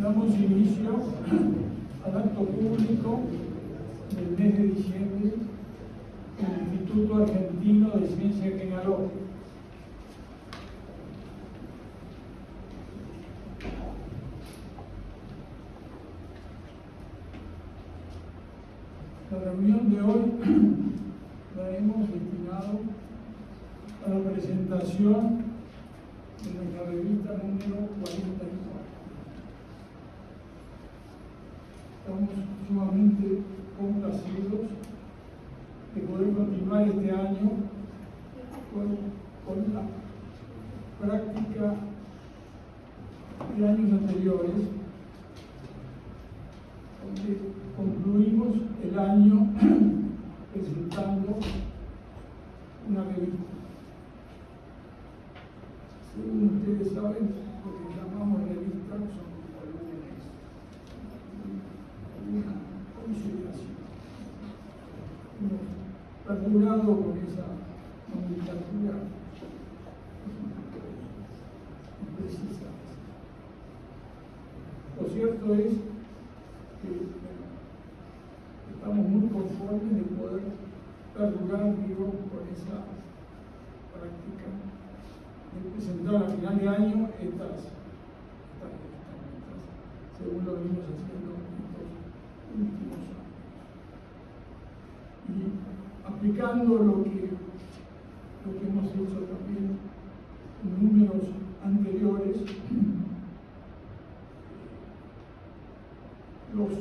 damos inicio al acto público del mes de diciembre del Instituto Argentino de Ciencia Genealógica. La reunión de hoy la hemos destinado a la presentación de nuestra revista número 44. Estamos sumamente complacidos de poder continuar este año con la práctica de años anteriores, donde concluimos el año presentando una revista. Según ustedes saben, lo que llamamos revista son volúmenes, una consideración. Hemos perdurado con esa nomenclatura imprecisa. Lo cierto es que estamos muy conformes de poder perdurar, con esa práctica de presentar a final de año estas según lo venimos haciendo estos últimos años. Y aplicando lo que hemos hecho también en números anteriores, los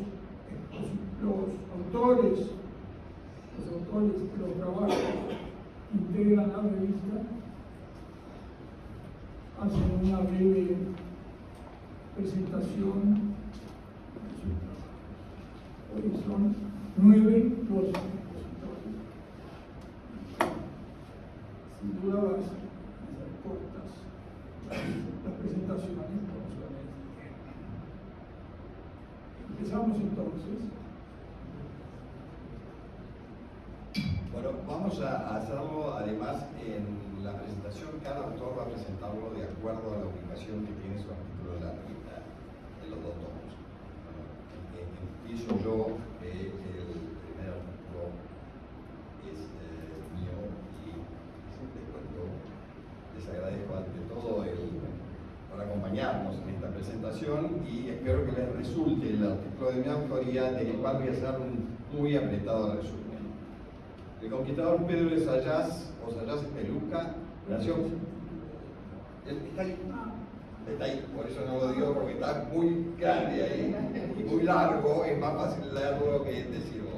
autores de los trabajos que integran la revista hacen una breve presentación de sus trabajos. Hoy son 9 los expositores. Sin duda van a ser cortas las presentaciones, no solamente. Empezamos entonces. Bueno, vamos a hacerlo además en la presentación. Cada autor va a presentarlo de acuerdo a la ubicación que tiene su artículo de la revista en los dos tomos. Empiezo yo, el primer artículo es mío y les agradezco ante todo por acompañarnos en esta presentación y espero que les resulte el artículo de mi autoría, del cual voy a hacer un muy apretado resumen. El conquistador Pedro de Zayas, o Zayas Peluca, nació. Está ahí. Está ahí, por eso no lo digo, porque está muy grande ahí y muy largo, es más fácil leerlo que decirlo.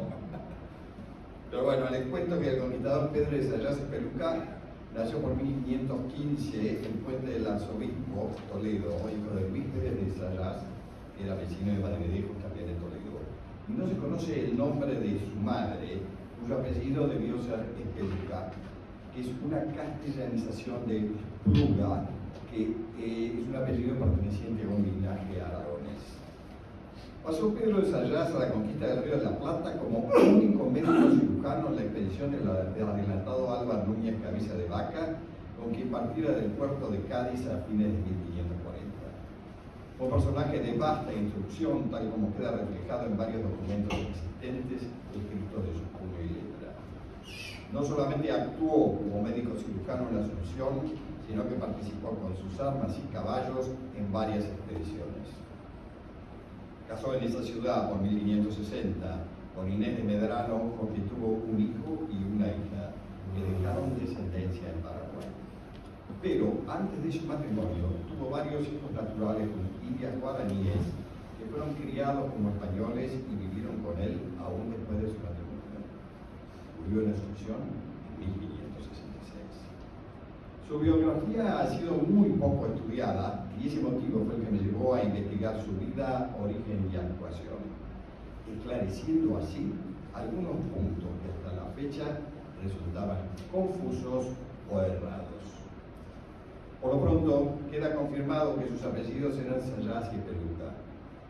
Pero bueno, les cuento que el conquistador Pedro de Zayas Peluca nació por 1515 en Puente del Arzobispo, Toledo, hijo de Luis Pérez de Zayas, que era vecino de Valdevedejos, también de Toledo. Y no se conoce el nombre de su madre, cuyo apellido debió ser Espeluca, que es una castellanización de Pluga, que es un apellido perteneciente a un linaje aragonés. Pasó Pedro de Zayas a la conquista del Río de la Plata como único médico cirujano en la expedición del adelantado Álvar Núñez Cabeza de Vaca, con quien partiera del puerto de Cádiz a fines de 1540. Fue un personaje de vasta instrucción, tal como queda reflejado en varios documentos existentes escritos de su puño y letra. No solamente actuó como médico cirujano en la Asunción, sino que participó con sus armas y caballos en varias expediciones. Casó en esa ciudad por 1560 con Inés de Medrano, con quien tuvo un hijo y una hija, que dejaron descendencia en Paraguay. Pero antes de su matrimonio tuvo varios hijos naturales con indias guaraníes que fueron criados como españoles y vivieron con él aún después de su matrimonio. Murió en Asunción en 1566. Su biografía ha sido muy poco estudiada y ese motivo fue el que me llevó a investigar su vida, origen y actuación, esclareciendo así algunos puntos que hasta la fecha resultaban confusos o errados. Por lo pronto, queda confirmado que sus apellidos eran Zayas y Peluca.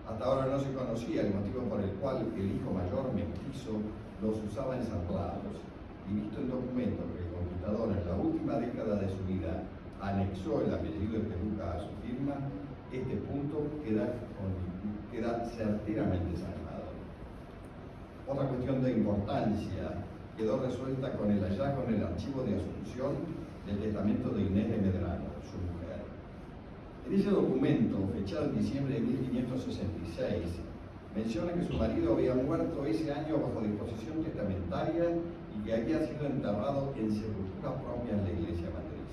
Hasta ahora no se conocía el motivo por el cual el hijo mayor mestizo los usaba ensamblados, y visto el documento que el conquistador en la última década de su vida anexó el apellido de Peluca a su firma, este punto queda certeramente zanjado. Otra cuestión de importancia quedó resuelta con el hallazgo en el archivo de Asunción del testamento de Inés de Medrano, su mujer. En ese documento, fechado en diciembre de 1566, menciona que su marido había muerto ese año bajo disposición testamentaria y que había sido enterrado en sepultura propia en la iglesia matriz.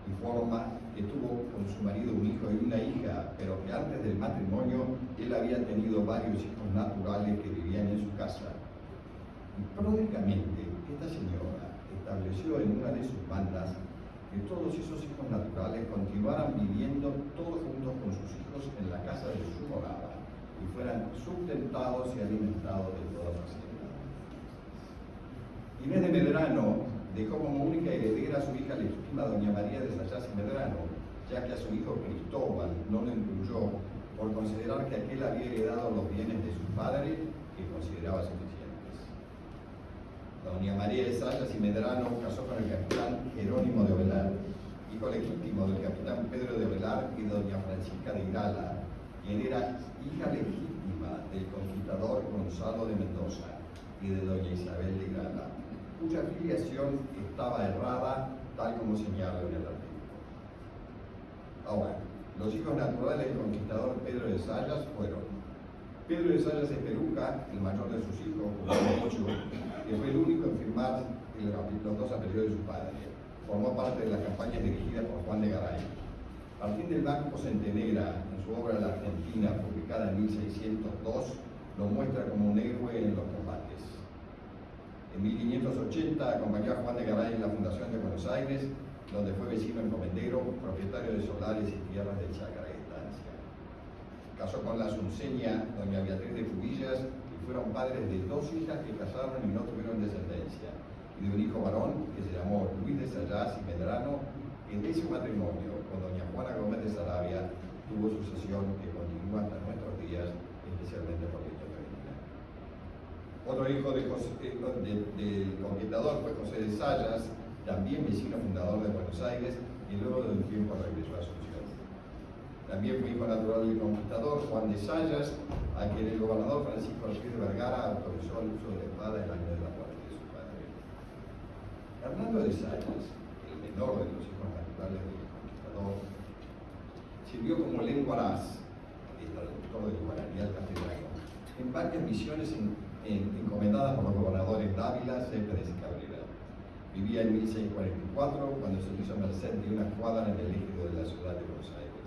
Informa que tuvo con su marido un hijo y una hija, pero que antes del matrimonio él había tenido varios hijos naturales que vivían en su casa. Y pródigamente esta señora estableció en una de sus bandas que todos esos hijos naturales continuaran viviendo todos juntos con sus hijos en la casa de su morada y fueran sustentados y alimentados de toda facilidad. Inés de Medrano dejó como única heredera a su hija legítima doña María de Zayas y Medrano, ya que a su hijo Cristóbal no lo incluyó por considerar que aquel había heredado los bienes de su padre, que consideraba suficientes. Doña María de Zayas y Medrano casó con el capitán Jerónimo de Ovelar, hijo legítimo del capitán Pedro de Ovelar y de doña Francisca de Irala, quien era hija legítima del conquistador Gonzalo de Mendoza y de doña Isabel de Irala, cuya filiación estaba errada, tal como señala en el artículo. Ahora, los hijos naturales del conquistador Pedro de Zayas fueron Pedro de Zayas de Peruca, el mayor de sus hijos, como he dicho, que fue el único en firmar los dos apellidos de su padre. Formó parte de las campañas dirigidas por Juan de Garay. Martín del Banco Centenera, en su obra La Argentina, publicada en 1602, lo muestra como un héroe en los combates. En 1580 acompañó a Juan de Garay en la fundación de Buenos Aires, donde fue vecino encomendero, propietario de solares y tierras de Chácara y Estancia. Casó con la asunceña doña Beatriz de Cubillas y fueron padres de dos hijas que casaron y no tuvieron descendencia, y de un hijo varón que se llamó Luis de Zayas y Medrano, que de ese matrimonio con doña Juana Gómez de Sarabia tuvo sucesión que continúa hasta nuestros días, especialmente por Doña Reina. Otro hijo del conquistador fue José de Zayas, también vecino fundador de Buenos Aires, y luego de un tiempo regresó a Asunción. También fue hijo natural del conquistador Juan de Zayas, a quien el gobernador Francisco Ortiz de Vergara autorizó el uso de la espada el año de la muerte de su padre. Hernando de Zayas, el menor de los hijos naturales del conquistador, sirvió como lenguaraz, el traductor del guaraní al castellano, en varias misiones encomendadas por los gobernadores Dávila, Céspedes y Cabrera. Vivía en 1644, cuando se hizo merced de una cuadra en el ejido de la ciudad de Buenos Aires.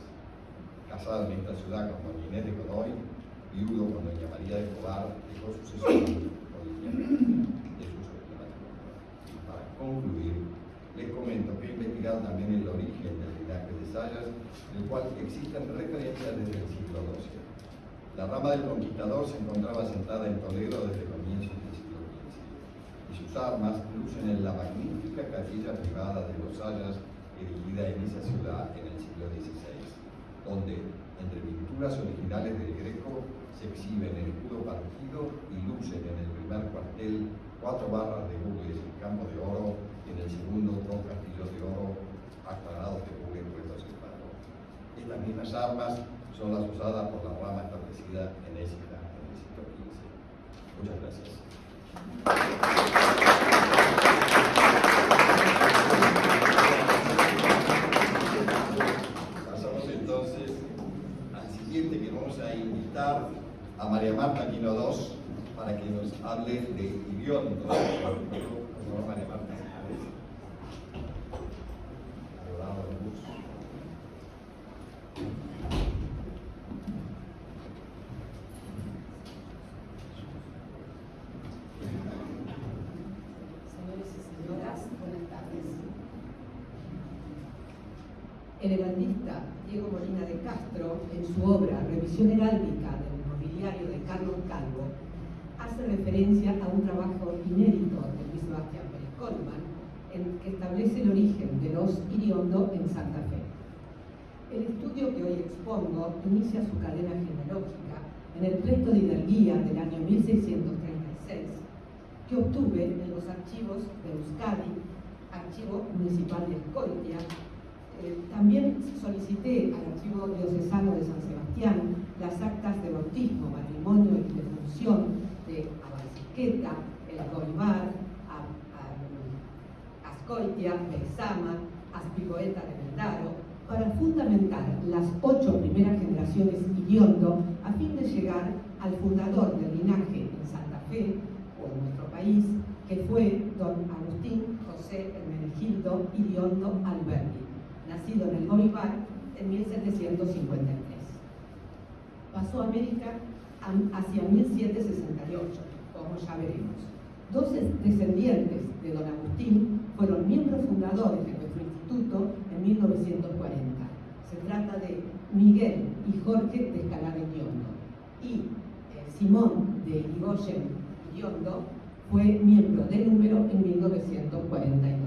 Casado en esta ciudad con doña Inés de Godoy, viudo con doña María de Escobar, dejó sucesión con de su matrimonio. Para concluir, les comento que he investigado también el origen del linaje de Zayas, del cual existen referencias desde el siglo XII. La rama del conquistador se encontraba sentada en Toledo desde comienzos del siglo XV, y sus armas lucen en la magnífica capilla privada de los Zayas, erigida en esa ciudad en el siglo XVI, donde, entre pinturas originales del Greco, se exhiben el escudo partido y lucen en el primer cuartel 4 barras de gules en campo de oro y en el segundo 2 castillos de oro aclarados de gules puestos en palo. Estas mismas armas son las usadas por la rama establecida en Écija en el siglo XV. Muchas gracias. Pasamos entonces al siguiente, que vamos a invitar a María Marta Quino II para que nos hable de Iriondo. Por favor, María Marta. El heraldista Diego Molina de Castro, en su obra Revisión heráldica del mobiliario de Carlos Calvo, hace referencia a un trabajo inédito de Luis Sebastián Pérez Colman, en que establece el origen de los Iriondo en Santa Fe. El estudio que hoy expongo inicia su cadena genealógica en el pleito de hidalguía del año 1636, que obtuve en los archivos de Euskadi, Archivo Municipal de Escoitia, También solicité al Archivo Diocesano de San Sebastián las actas de bautismo, matrimonio y defunción de Abalsiqueta, El Goibar, Ascoitia, Bexama, Aspigoeta de Mendaro, para fundamentar las 8 primeras generaciones Iriondo a fin de llegar al fundador del linaje en Santa Fe, o en nuestro país, que fue don Agustín José Hermenegildo Iriondo Alberdi, nacido en el Goibar en 1753. Pasó a América hacia 1768, como ya veremos. 12 descendientes de don Agustín fueron miembros fundadores de nuestro instituto en 1940. Se trata de Miguel y Jorge de Escalada Iriondo, y Simón de Irigoyen Iriondo fue miembro de número en 1942.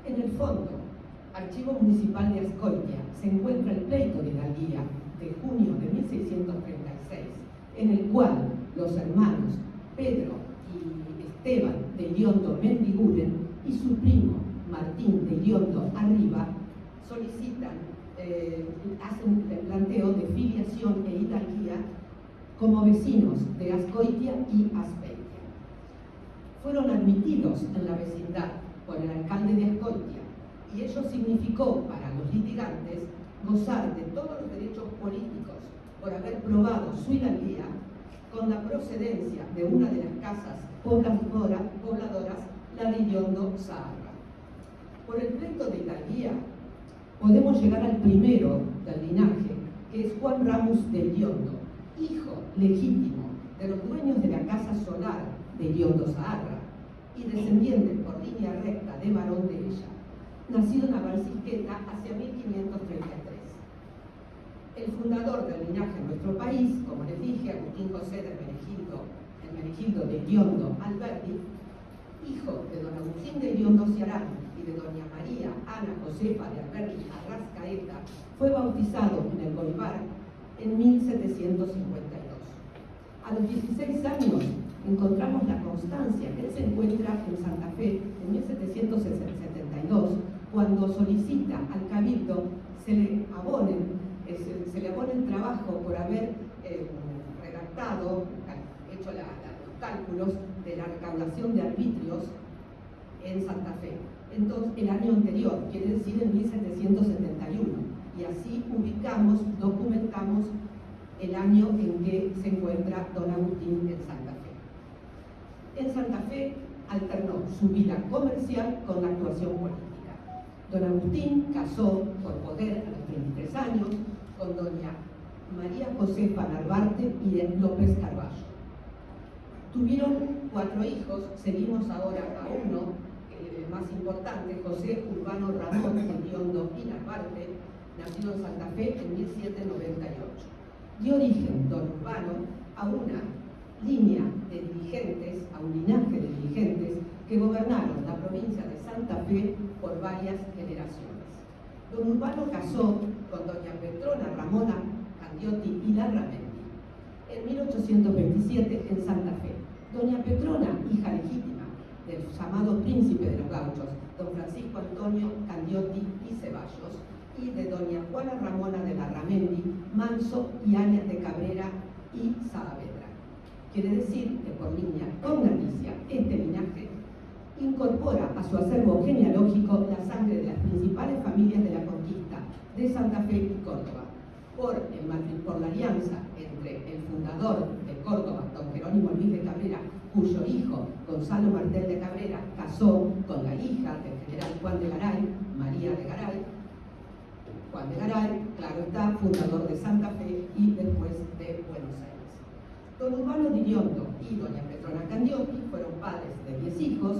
En el fondo, Archivo Municipal de Ascoitia, se encuentra el pleito de hidalguía de junio de 1636, en el cual los hermanos Pedro y Esteban de Iriondo Mendiguren y su primo Martín de Iriondo Arriba solicitan, hacen el planteo de filiación e hidalguía como vecinos de Ascoitia y Azpeitia. Fueron admitidos en la vecindad por el alcalde de Ascoitia, y ello significó para los litigantes gozar de todos los derechos políticos por haber probado su hidalguía con la procedencia de una de las casas pobladoras, la de Iriondo Zaharra. Por el pleito de hidalguía podemos llegar al primero del linaje, que es Juan Ramos de Iriondo, hijo legítimo de los dueños de la casa solar de Iriondo Zaharra y descendiente por línea recta de varón de ella, nacido en Abalsiqueta hacia 1533. El fundador del linaje en nuestro país, como les dije, Agustín José de Hermenegildo de Iriondo Alberdi, hijo de don Agustín de Iriondo Ciarán y de doña María Ana Josefa de Alberdi Arrascaeta, fue bautizado en el Goibar en 1752. A los 16 años encontramos la constancia que él se encuentra en Santa Fe en 1772, cuando solicita al Cabildo se le abone el trabajo por haber redactado, hecho los cálculos de la recaudación de arbitrios en Santa Fe. Entonces, el año anterior, quiere decir en 1771, y así ubicamos, documentamos el año en que se encuentra don Agustín en Santa Fe. En Santa Fe alternó su vida comercial con la actuación política. Don Agustín casó por poder a los 33 años con doña María Josefa Narvarte y de López Carballo. Tuvieron 4 hijos, seguimos ahora a uno, el más importante, José Urbano Ramón Iriondo y Narvarte, nacido en Santa Fe en 1798. Dio origen don Urbano a una línea de dirigentes, a un linaje de dirigentes que gobernaron la provincia de Santa Fe por varias generaciones. Don Urbano casó con doña Petrona Ramona Candiotti y Larramendi en 1827 en Santa Fe. Doña Petrona, hija legítima del llamado príncipe de los gauchos, don Francisco Antonio Candiotti y Ceballos, y de doña Juana Ramona de Larramendi, Manso y Áñez de Cabrera y Saavedra. Quiere decir que por línea cognaticia, este linaje incorpora a su acervo genealógico la sangre de las principales familias de la conquista de Santa Fe y Córdoba, por la alianza entre el fundador de Córdoba, don Jerónimo Luis de Cabrera, cuyo hijo, Gonzalo Martel de Cabrera, casó con la hija del general Juan de Garay, María de Garay. Juan de Garay, claro está, fundador de Santa Fe y después de Buenos Aires. Don Urbano de Iriondo y doña Petrona Candiotti fueron padres de 10 hijos,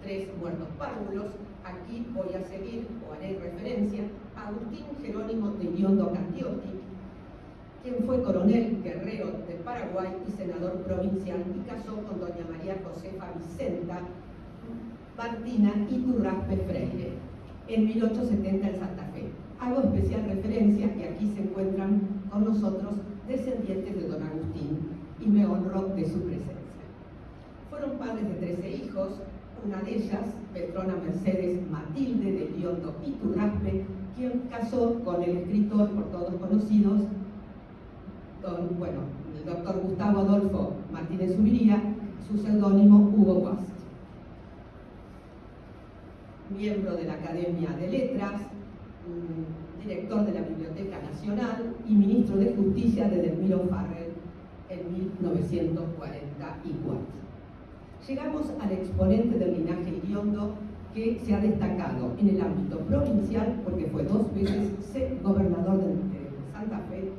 3 muertos párvulos. Aquí voy a seguir o haré referencia a Agustín Jerónimo de Iriondo Candiotti, quien fue coronel guerrero de Paraguay y senador provincial, y casó con doña María Josefa Vicenta Martina Iturraspe Freire en 1870 en Santa Fe. Hago especial referencia que aquí se encuentran con nosotros descendientes de don Agustín y me honro de su presencia. Fueron padres de 13 hijos, Una de ellas, Petrona Mercedes Matilde de Iriondo Iturraspe, quien casó con el escritor por todos conocidos, el doctor Gustavo Adolfo Martínez Zubiría, su seudónimo Hugo Guas. Miembro de la Academia de Letras, director de la Biblioteca Nacional y ministro de Justicia de Delmiro Farrell en 1944. Llegamos al exponente del linaje Iriondo que se ha destacado en el ámbito provincial porque fue 2 veces gobernador de Santa Fe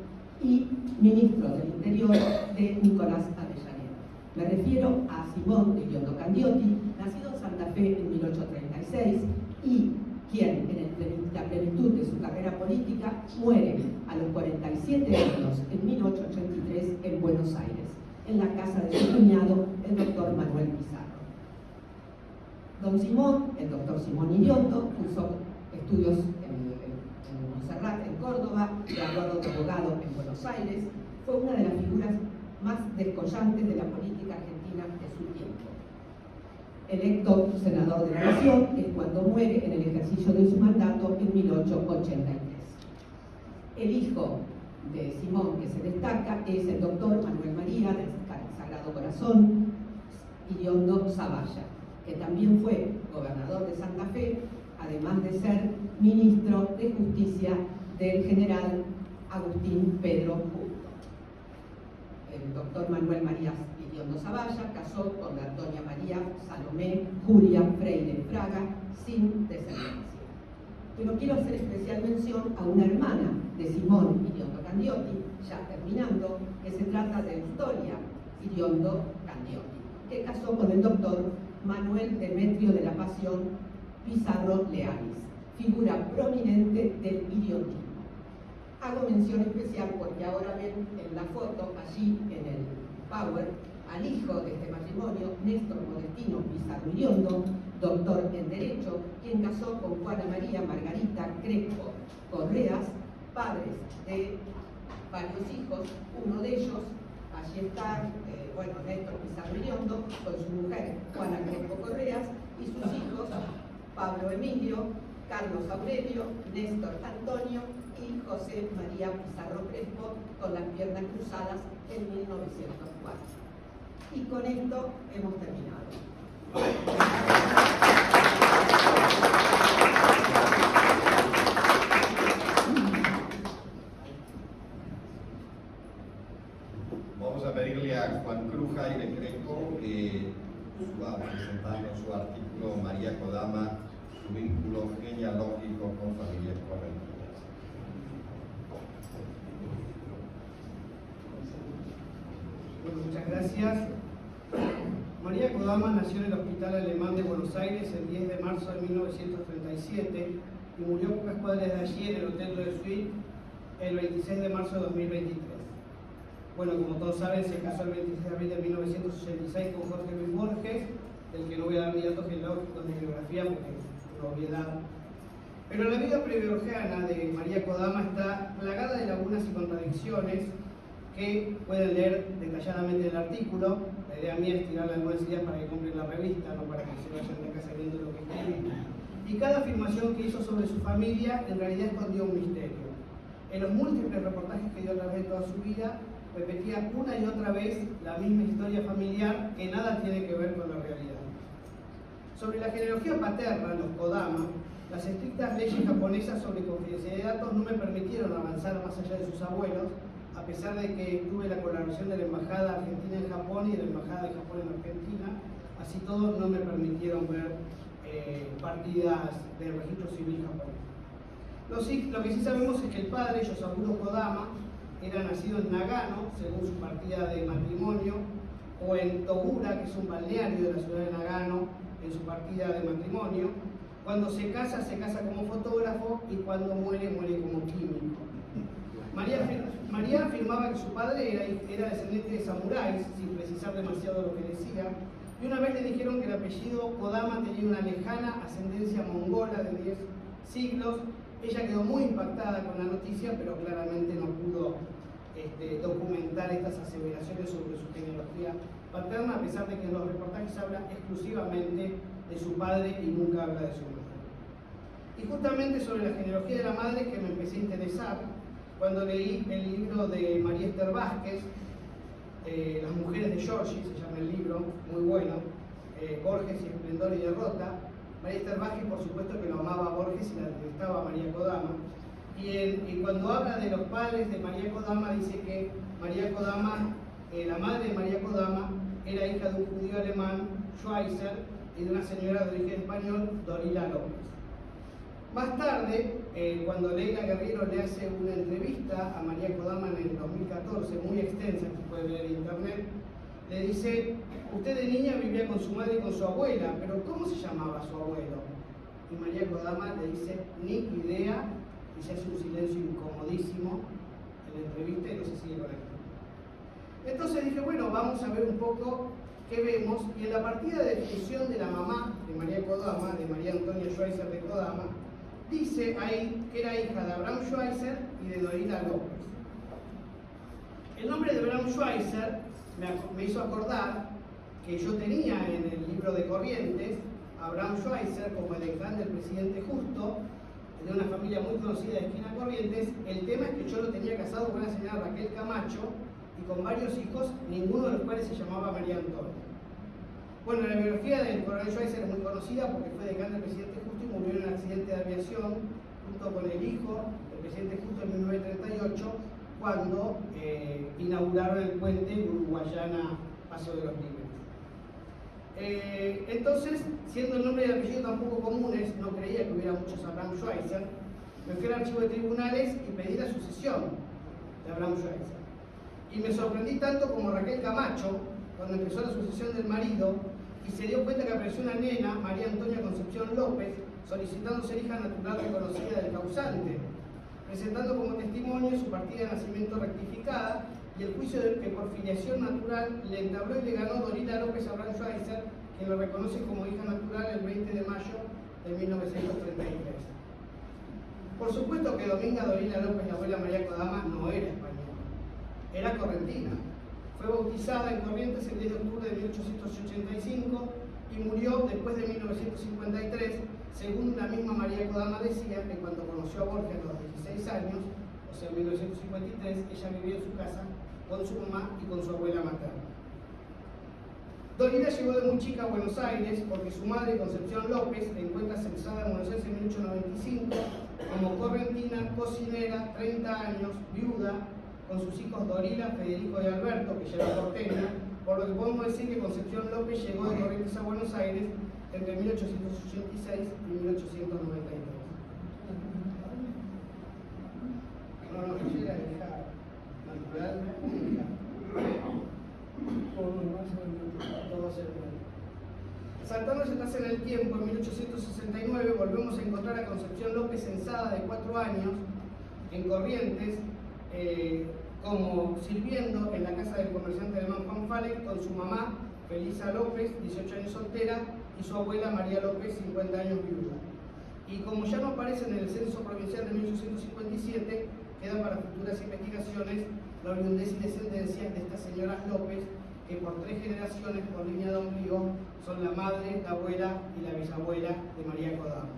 y ministro del Interior de Nicolás Avellaneda. Me refiero a Simón de Iriondo Candioti, nacido en Santa Fe en 1836 y quien en la plenitud de su carrera política muere a los 47 años en 1883 en Buenos Aires, en la casa de su cuñado, el doctor Manuel Pizarro. Don Simón, el doctor Simón Iriondo, cursó estudios en Montserrat, en Córdoba, graduado de abogado en Buenos Aires, fue una de las figuras más descollantes de la política argentina de su tiempo. Electo senador de la Nación es cuando muere en el ejercicio de su mandato en 1883. El hijo de Simón que se destaca es el doctor Manuel María del Sagrado Corazón Iriondo Zavalla, que también fue gobernador de Santa Fe, además de ser ministro de Justicia del general Agustín Pedro Justo. El doctor Manuel María Iriondo Zavalla casó con la Antonia María Salomé Julia Freire Fraga sin descendencia. Pero quiero hacer especial mención a una hermana de Simón Iriondo Candioti, ya terminando, que se trata de Victoria Iriondo Candioti, que casó con el doctor Manuel Demetrio de la Pasión Pizarro Leanis, figura prominente del iriontismo. Hago mención especial porque ahora ven en la foto, allí en el Power, al hijo de este matrimonio, Néstor Modestino Pizarro Iriondo, doctor en Derecho, quien casó con Juana María Margarita Crespo Correas, padres de varios hijos, uno de ellos, allí está, Néstor Pizarro Iriondo, con su mujer Juana Crespo Correas, y sus hijos, Pablo Emilio, Carlos Aurelio, Néstor Antonio y José María Pizarro Crespo, con las piernas cruzadas en 1904. Y con esto hemos terminado. Vamos a pedirle a Juan Cruz Jaime Crespo que suba presentando su artículo María Kodama, su vínculo genealógico con familias correntinas. Muchas gracias. María Kodama nació en el Hospital Alemán de Buenos Aires el 10 de marzo de 1937 y murió pocas cuadras de allí en el Hotel de Suite el 26 de marzo de 2023. Bueno, como todos saben, se casó el 26 de abril de 1986 con Jorge Luis Borges, del que no voy a dar ni datos genealógicos ni biografía porque es una obviedad. Pero la vida pregeorgiana de María Kodama está plagada de lagunas y contradicciones que pueden leer detalladamente el artículo. La idea mía es tirarle algunas ideas para que compren la revista, no para que se vayan de casa viendo lo que escribí. Y cada afirmación que hizo sobre su familia en realidad escondía un misterio. En los múltiples reportajes que dio a través de toda su vida, repetía una y otra vez la misma historia familiar que nada tiene que ver con la realidad. Sobre la genealogía paterna, los Kodama, las estrictas leyes japonesas sobre confidencialidad de datos no me permitieron avanzar más allá de sus abuelos, a pesar de que tuve la colaboración de la Embajada Argentina en Japón y de la Embajada de Japón en Argentina. Así todo no me permitieron ver partidas del registro civil japonés. Lo que sí sabemos es que el padre, Yosaburo Kodama, era nacido en Nagano, según su partida de matrimonio, o en Togura, que es un balneario de la ciudad de Nagano, en su partida de matrimonio. Cuando se casa como fotógrafo y cuando muere como químico. María afirmaba que su padre era descendiente de samuráis, sin precisar demasiado lo que decía, y una vez le dijeron que el apellido Kodama tenía una lejana ascendencia mongola de 10 siglos. Ella quedó muy impactada con la noticia, pero claramente no pudo documentar estas aseveraciones sobre su genealogía paterna, a pesar de que en los reportajes habla exclusivamente de de su padre y nunca habla de su madre. Y justamente sobre la genealogía de la madre es que me empecé a interesar cuando leí el libro de María Esther Vázquez, Las mujeres de Giorgi, se llama el libro, muy bueno, Borges y Esplendor y Derrota. María Esther Vázquez, por supuesto, que lo amaba a Borges y la detestaba a María Kodama. Y cuando habla de los padres de María Kodama, dice que María Kodama, la madre de María Kodama, era hija de un judío alemán, Schweitzer, y de una señora de origen español, Dorila López. Más tarde, cuando Leila Guerriero le hace una entrevista a María Kodama en el 2014, muy extensa, que puede ver en internet, le dice: usted de niña vivía con su madre y con su abuela, pero ¿cómo se llamaba su abuelo? Y María Kodama le dice: ni idea, y se hace un silencio incomodísimo en la entrevista y no se sigue con esto. Entonces dije, bueno, vamos a ver un poco qué vemos, y en la partida de definición de la mamá de María Kodama, de María Antonia Schweitzer de Kodama, dice ahí que era hija de Abraham Schweitzer y de Dorila López. El nombre de Abraham Schweitzer me hizo acordar que yo tenía en el libro de Corrientes a Abraham Schweitzer como el decán del presidente Justo, de una familia muy conocida de esquina Corrientes. El tema es que yo lo tenía casado con una señora Raquel Camacho y con varios hijos, ninguno de los cuales se llamaba María Antonia. Bueno, la biografía del coronel Schweitzer es muy conocida porque fue decán del presidente Justo y murió en un accidente de aviación junto con el hijo del presidente Justo en 1938, cuando inauguraron el puente Uruguayana Paso de los Libres. Entonces, siendo el nombre y el apellido tan poco comunes, no creía que hubiera muchos Abraham Schweitzer, me fui al archivo de tribunales y pedí la sucesión de Abraham Schweitzer. Y me sorprendí tanto como Raquel Camacho, cuando empezó la sucesión del marido, y se dio cuenta que apareció una nena, María Antonia Concepción López, solicitando ser hija natural reconocida del causante, presentando como testimonio su partida de nacimiento rectificada y el juicio que por filiación natural le entabló y le ganó Dorila López a Abraham Schweitzer, quien lo reconoce como hija natural el 20 de mayo de 1933. Por supuesto que Dominga Dorila López, la abuela María Kodama, no era española, era correntina. Fue bautizada en Corrientes el 10 de octubre de 1885 y murió después de 1953, según la misma María Kodama decía que cuando conoció a Borges a los 16 años, o sea, en 1953, ella vivía en su casa con su mamá y con su abuela materna. Dorila llegó de muy chica a Buenos Aires porque su madre, Concepción López, se encuentra censada en Buenos Aires en 1895 como correntina, cocinera, 30 años, viuda, con sus hijos Dorila, Federico y Alberto, que ya era porteña, por lo que podemos decir que Concepción López llegó de Corrientes a Buenos Aires entre 1886 y 1893. No, ella era hija natural única. Todos eran. Saltándonos atrás en el tiempo, en 1869 volvemos a encontrar a Concepción López censada de 4 años en Corrientes, como sirviendo en la casa del comerciante alemán Juan Falek con su mamá, Felisa López, 18 años soltera, y su abuela María López, 50 años viuda. Y como ya no aparece en el censo provincial de 1857, quedan para futuras investigaciones la oriundez y descendencia de estas señoras López, que por 3 generaciones por línea de ombligo son la madre, la abuela y la bisabuela de María Kodama.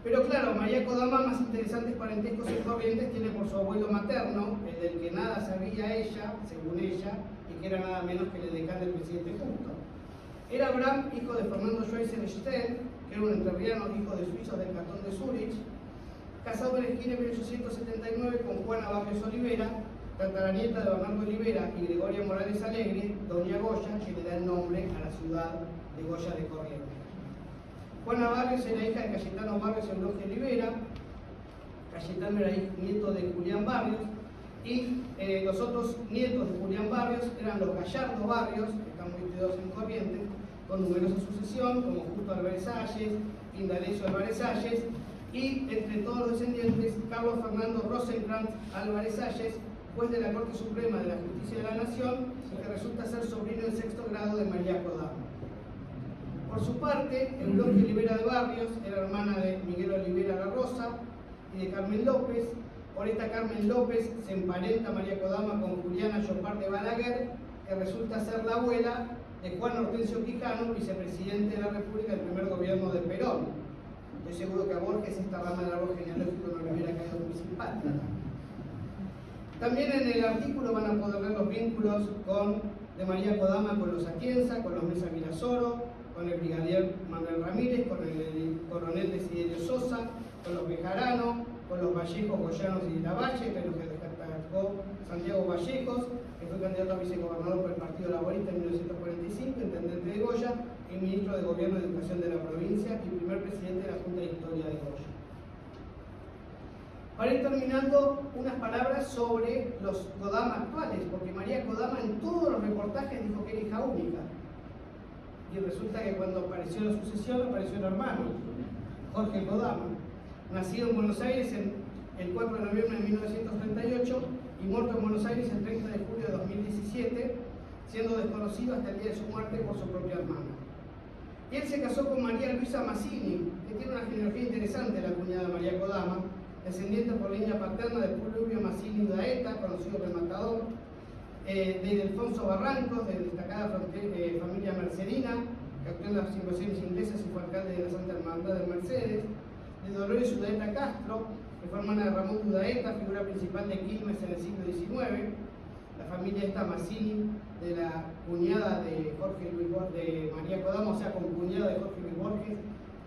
Pero claro, María Kodama, más interesantes parentescos en Corrientes, tiene por su abuelo materno, el del que nada sabía ella, según ella, y que era nada menos que el decán del presidente Justo. Era Abraham, hijo de Fernando Schweitzer Stel, que era un entrerriano hijo de suizos del cantón de Zúrich, casado en esquina en 1879 con Juana Barrios Olivera, tataranieta de Bernardo Olivera y Gregoria Morales Alegre, doña Goya, que le da el nombre a la ciudad de Goya de Corrientes. Juana Barrios era hija de Cayetano Barrios y Eulogio Olivera. Cayetano era nieto de Julián Barrios, y los otros nietos de Julián Barrios eran los Gallardo Barrios, que están muy estudiados en Corrientes, con numerosa sucesión, como Justo Álvarez Salles, Indalecio Álvarez Salles, y entre todos los descendientes, Carlos Fernando Rosenkrantz Álvarez Salles, juez de la Corte Suprema de la Justicia de la Nación, que resulta ser sobrino en 6º grado de María Kodama. Por su parte, Eulogio Olivera de Barrios era hermana de Miguel Olivera La Rosa y de Carmen López. Por esta Carmen López se emparenta María Kodama con Juliana Llopart de Balaguer, que resulta ser la abuela de Juan Hortensio Quijano, vicepresidente de la República del primer gobierno de Perón. Estoy seguro que a Borges esta rama del árbol genealógico no le hubiera caído muy simpática. También en el artículo van a poder ver los vínculos de María Kodama con los Atienza, con los Mesa Mirasoro, con el brigadier Manuel Ramírez, con el coronel Desiderio Sosa, con los Bejarano, con los Vallejos, Goyanos y Lavalle, que es lo que destacó Santiago Vallejos, que fue candidato a vicegobernador por el Partido Laborista en 1945, intendente de Goya y ministro de Gobierno de Educación de la provincia y primer presidente de la Junta de Historia de Goya. Para ir terminando, unas palabras sobre los Kodama actuales, porque María Kodama en todos los reportajes dijo que era hija única. Y resulta que cuando apareció la sucesión, apareció el hermano, Jorge Kodama, nacido en Buenos Aires el 4 de noviembre de 1938 y muerto en Buenos Aires el 30 de julio de 2017, siendo desconocido hasta el día de su muerte por su propia hermana. Y él se casó con María Luisa Mazzini, que tiene una genealogía interesante, la cuñada de María Kodama, descendiente por línea paterna de Fulvio Mazzini Udaeta, conocido como el Matador, de Ildefonso Barrancos, de destacada familia mercedina, que actuó en las invasiones inglesas y fue alcalde de la Santa Hermandad de Mercedes, de Dolores Udaeta Castro, que fue hermana de Ramón Udaeta, figura principal de Quilmes en el siglo XIX, la familia esta Mazzini, de la cuñada de Jorge Luis de María Kodama, o sea, con cuñada de Jorge Luis Borges,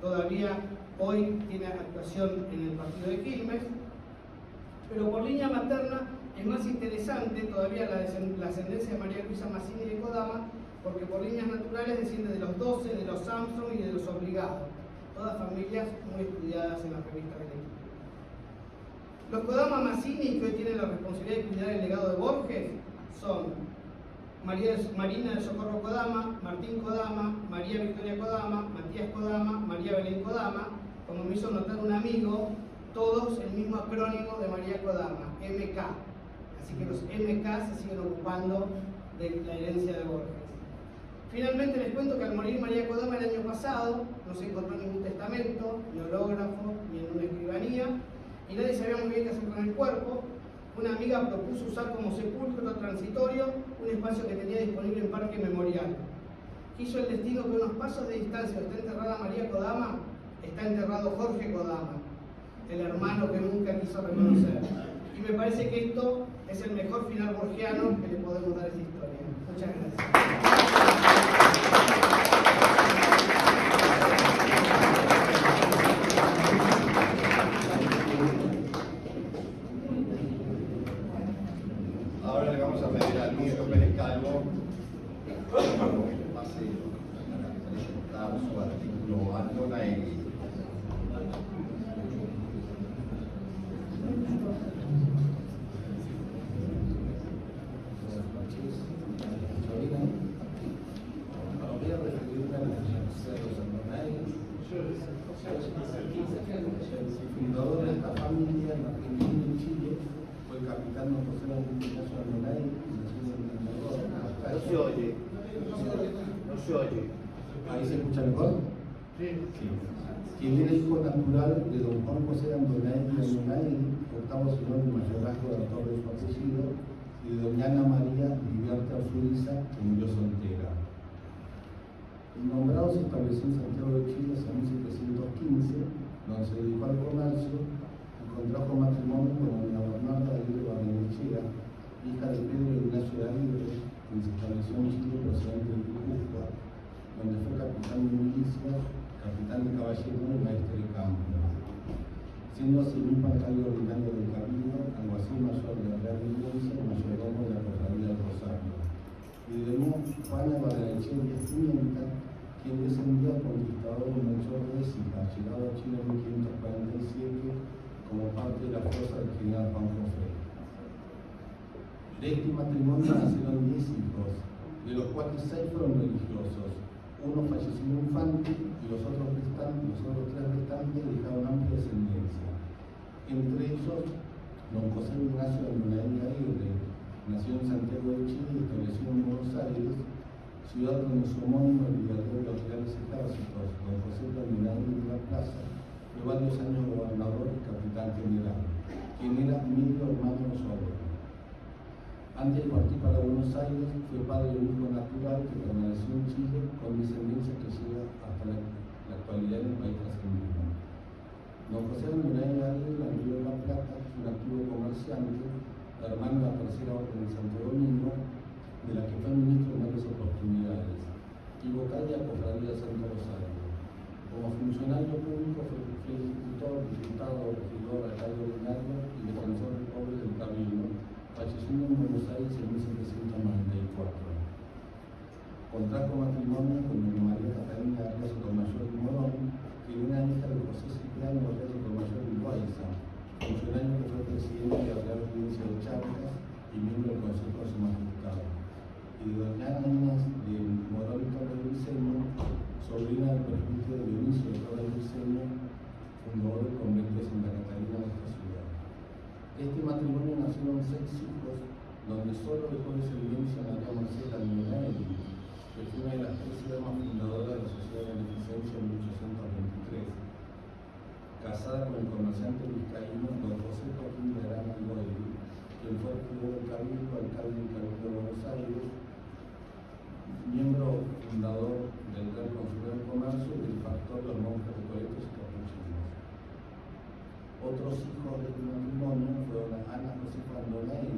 todavía hoy tiene actuación en el partido de Quilmes, pero por línea materna es más interesante todavía la ascendencia de María Luisa Mazzini de Kodama, porque por líneas naturales desciende de los 12, de los Armstrong y de los Obligados, todas familias muy estudiadas en la revista del equipo. Los Kodama Mazzini, que hoy tienen la responsabilidad de cuidar el legado de Borges, son Marina del Socorro Kodama, Martín Kodama, María Victoria Kodama, Matías Kodama, María Belén Kodama, como me hizo notar un amigo, todos el mismo acrónimo de María Kodama, MK. Así que los MK se siguen ocupando de la herencia de Borges. Finalmente les cuento que al morir María Kodama el año pasado, no se encontró ningún testamento, ni hológrafo, ni en una escribanía, y nadie sabía muy bien qué hacer con el cuerpo. Una amiga propuso usar como sepulcro transitorio un espacio que tenía disponible en Parque Memorial. Quiso el destino que a unos pasos de distancia está enterrada María Kodama, está enterrado Jorge Kodama, el hermano que nunca quiso reconocer. Y me parece que esto es el mejor final borgiano que le podemos dar a esta historia. Muchas gracias. Ahora le vamos a pedir a Lucio Pérez Calvo que pase a capitalizar su artículo Andonaegui. Voy a referirme a la Universidad de los Andonaegui. El fundador de esta familia en Argentina y Chile fue el capitán don José Antonio Andonaegui, nacido en Mendoza. No se oye. No se oye. ¿Ahí se escucha mejor? Sí. Quien era hijo natural de don Juan José Andonaegui octavo señor de mayorazgo de la Torre de su apellido, y de doña Ana María Liberta Ursuriza, que murió soltera. El nombrado se estableció en Santiago de Chile hacia 1715, donde se dedicó al comercio y contrajo matrimonio con doña Bernarda Aguirre Barrenechea, hija de Pedro Ignacio de Aguirre, quien se estableció en Chile procedente de Cusco, donde fue capitán de milicia, capitán de caballería y maestre de campo, siendo asimismo alcalde ordinario del Cabildo, alguacil mayor de la Real Audiencia y mayordomo de la Cofradía del Rosario. Y de nuevo Juana Barrenechea y Pimienta, quien descendía al conquistador Melchor Récica, llegado a Chile en 1547 como parte de la fuerza del general Juan José. De este matrimonio nacieron 10 hijos, de los cuales 6 fueron religiosos. Uno falleció infante y los otros 3 restantes dejaron amplia descendencia. Entre ellos, don José Ignacio Andonaegui Aguirre, nació en Santiago de Chile y estableció en Buenos Aires, ciudad donde su homónimo, el liberador de los Reales Ejércitos, don José Andonaegui de la Plaza, fue varios años gobernador y capitán general, quien era medio hermano solo. Antes de partir para Buenos Aires, fue padre de un hijo natural que permaneció en Chile con descendencia que llega hasta la actualidad en el país trascendente. Don José Andonay Arias nació en La Plata, un activo comerciante, hermano de la Tercera Orden de Santo Domingo, de la que fue ministro en varias oportunidades, y vocal de la Cofradía de Santo Rosario. Como funcionario público fue ejecutor, diputado, regidor, alcalde ordinario y defensor del pobre del Cabildo, falleciendo en Buenos Aires en 1794. Contrajo matrimonio con doña María Catalina Arias Sotomayor y Morón, que era una hija de José Cipriano Arias Sotomayor y Loaiza, funcionario que fue presidente de la Real Audiencia de Charcas y miembro del Consejo de su Majestad, y de doña Ana Inés de Morón y Torres Briceño, sobrina del presbítero de Dionisio de Torres Briceño, fundador del convento de Santa Catalina de esta ciudad. Este matrimonio nacieron 6 hijos, donde solo dejó descendencia María Marcela Andonay, que fue una de las 3 damas fundadoras de la Sociedad de Beneficencia en 1823, casada con el comerciante vizcaíno don José Joaquín de Arana y Boyle, quien fue regidor del Cabildo, alcalde del Cabildo de Buenos Aires, miembro fundador del Real Consulado de Comercio y del factor de los monjes recoletos y capuchinos. Otros hijos de este matrimonio fueron Ana Josefa Andonay,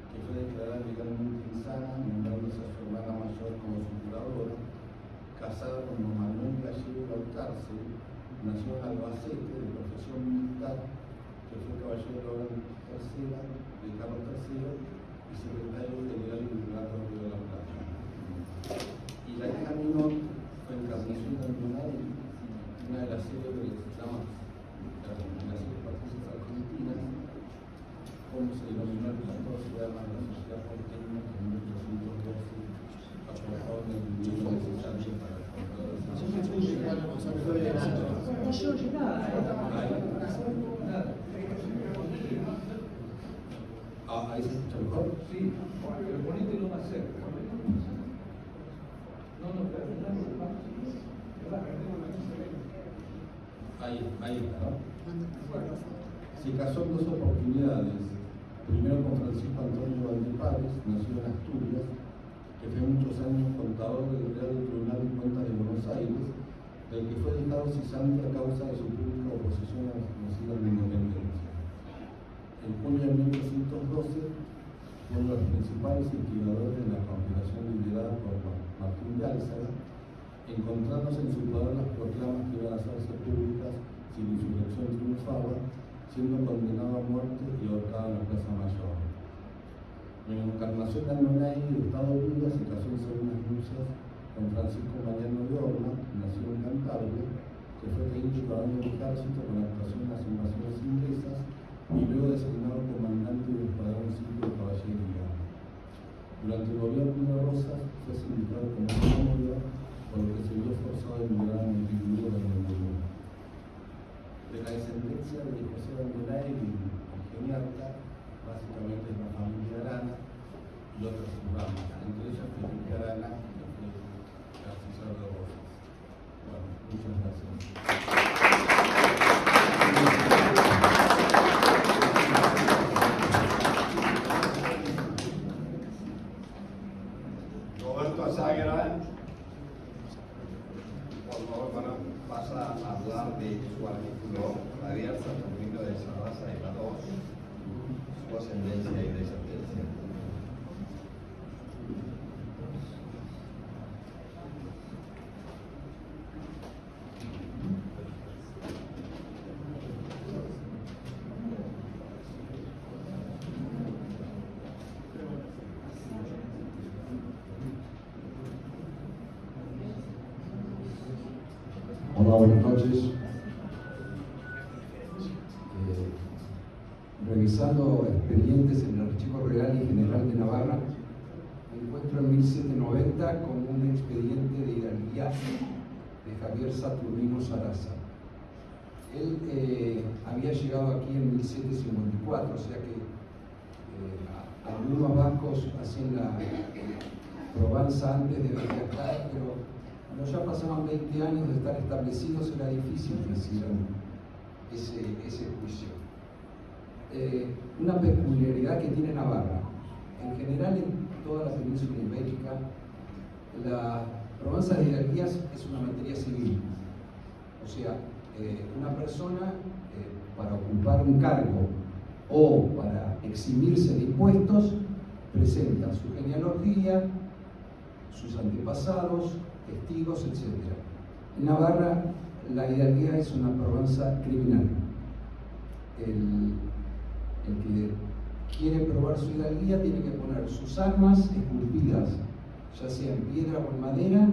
que fue declarada legalmente insana, nombrándose a su hermana mayor como su curadora, casada con don Manuel Gallego Lautarce, nació en Albacete, de profesión militar, que fue caballero de la Orden Tercera de Carlos III y secretario general del Virreinato de Río de la Plata. Y la hija menor fue Encarnación Andonay, una de las célebres damas de las patricias argentinas, como se denominó el 14 de la Sociedad Porteña, que en 1812 aportó el dinero necesario para el control de ahí se escucha mejor. Sí, pero ponételo más cerca. Ahí está, ¿no? Se casó en 2 oportunidades. Primero con Francisco Antonio Valdepares, nacido en Asturias, que fue muchos años contador del Real Tribunal de Cuentas de Buenos Aires, del que fue dejado cesante a causa de su pública oposición a la reconocida independencia. En junio de 1812 fue uno de los principales instigadores de la conspiración liderada por Martín de Álzaga, encontrándose en su poder las proclamas que iban a hacerse públicas si la insurrección triunfaba, siendo condenado a muerte y ahorcado en la Plaza Mayor. En Encarnación de Andonay, de Estado Unido, se casó en segundas nupcias con Francisco Mariano de Horna, nacido en Cantabria, que fue teniente coronel del ejército con actuación en las invasiones inglesas y luego designado comandante del escuadrón 5 de caballería. Durante el gobierno de Rosas fue sindicado como memoria, por lo que se vio forzado a emigrar en el Picudo de Montevideo. De la descendencia de José Andonay y Ingeniarca, básicamente es la familia Arana y otras ramas, entre ellas Felipe Arana, que fue arcillero de Rosas. Bueno, muchas gracias. Roberto Azagra, por favor, pasa a hablar de su artículo Javier Saturnino de Sarraza de Cadós, su ascendencia y descendencia. Hola, buenas noches. Revisando expedientes en el Archivo Real y General de Navarra, me encuentro en 1790 con un expediente de hidalguía de Javier Saturnino Sarraza. Él había llegado aquí en 1754, o sea que algunos vascos hacían la probanza antes de venir acá, pero cuando ya pasaban 20 años de estar establecidos era difícil que hicieran ese juicio. Una peculiaridad que tiene Navarra En general, en toda la península ibérica, la probanza de hidalguías es una materia civil. O sea, una persona para ocupar un cargo o para eximirse de impuestos presenta su genealogía, sus antepasados, testigos, etc. En Navarra, la hidalguía es una probanza criminal. El que quiere probar su hidalguía tiene que poner sus armas esculpidas, ya sea en piedra o en madera,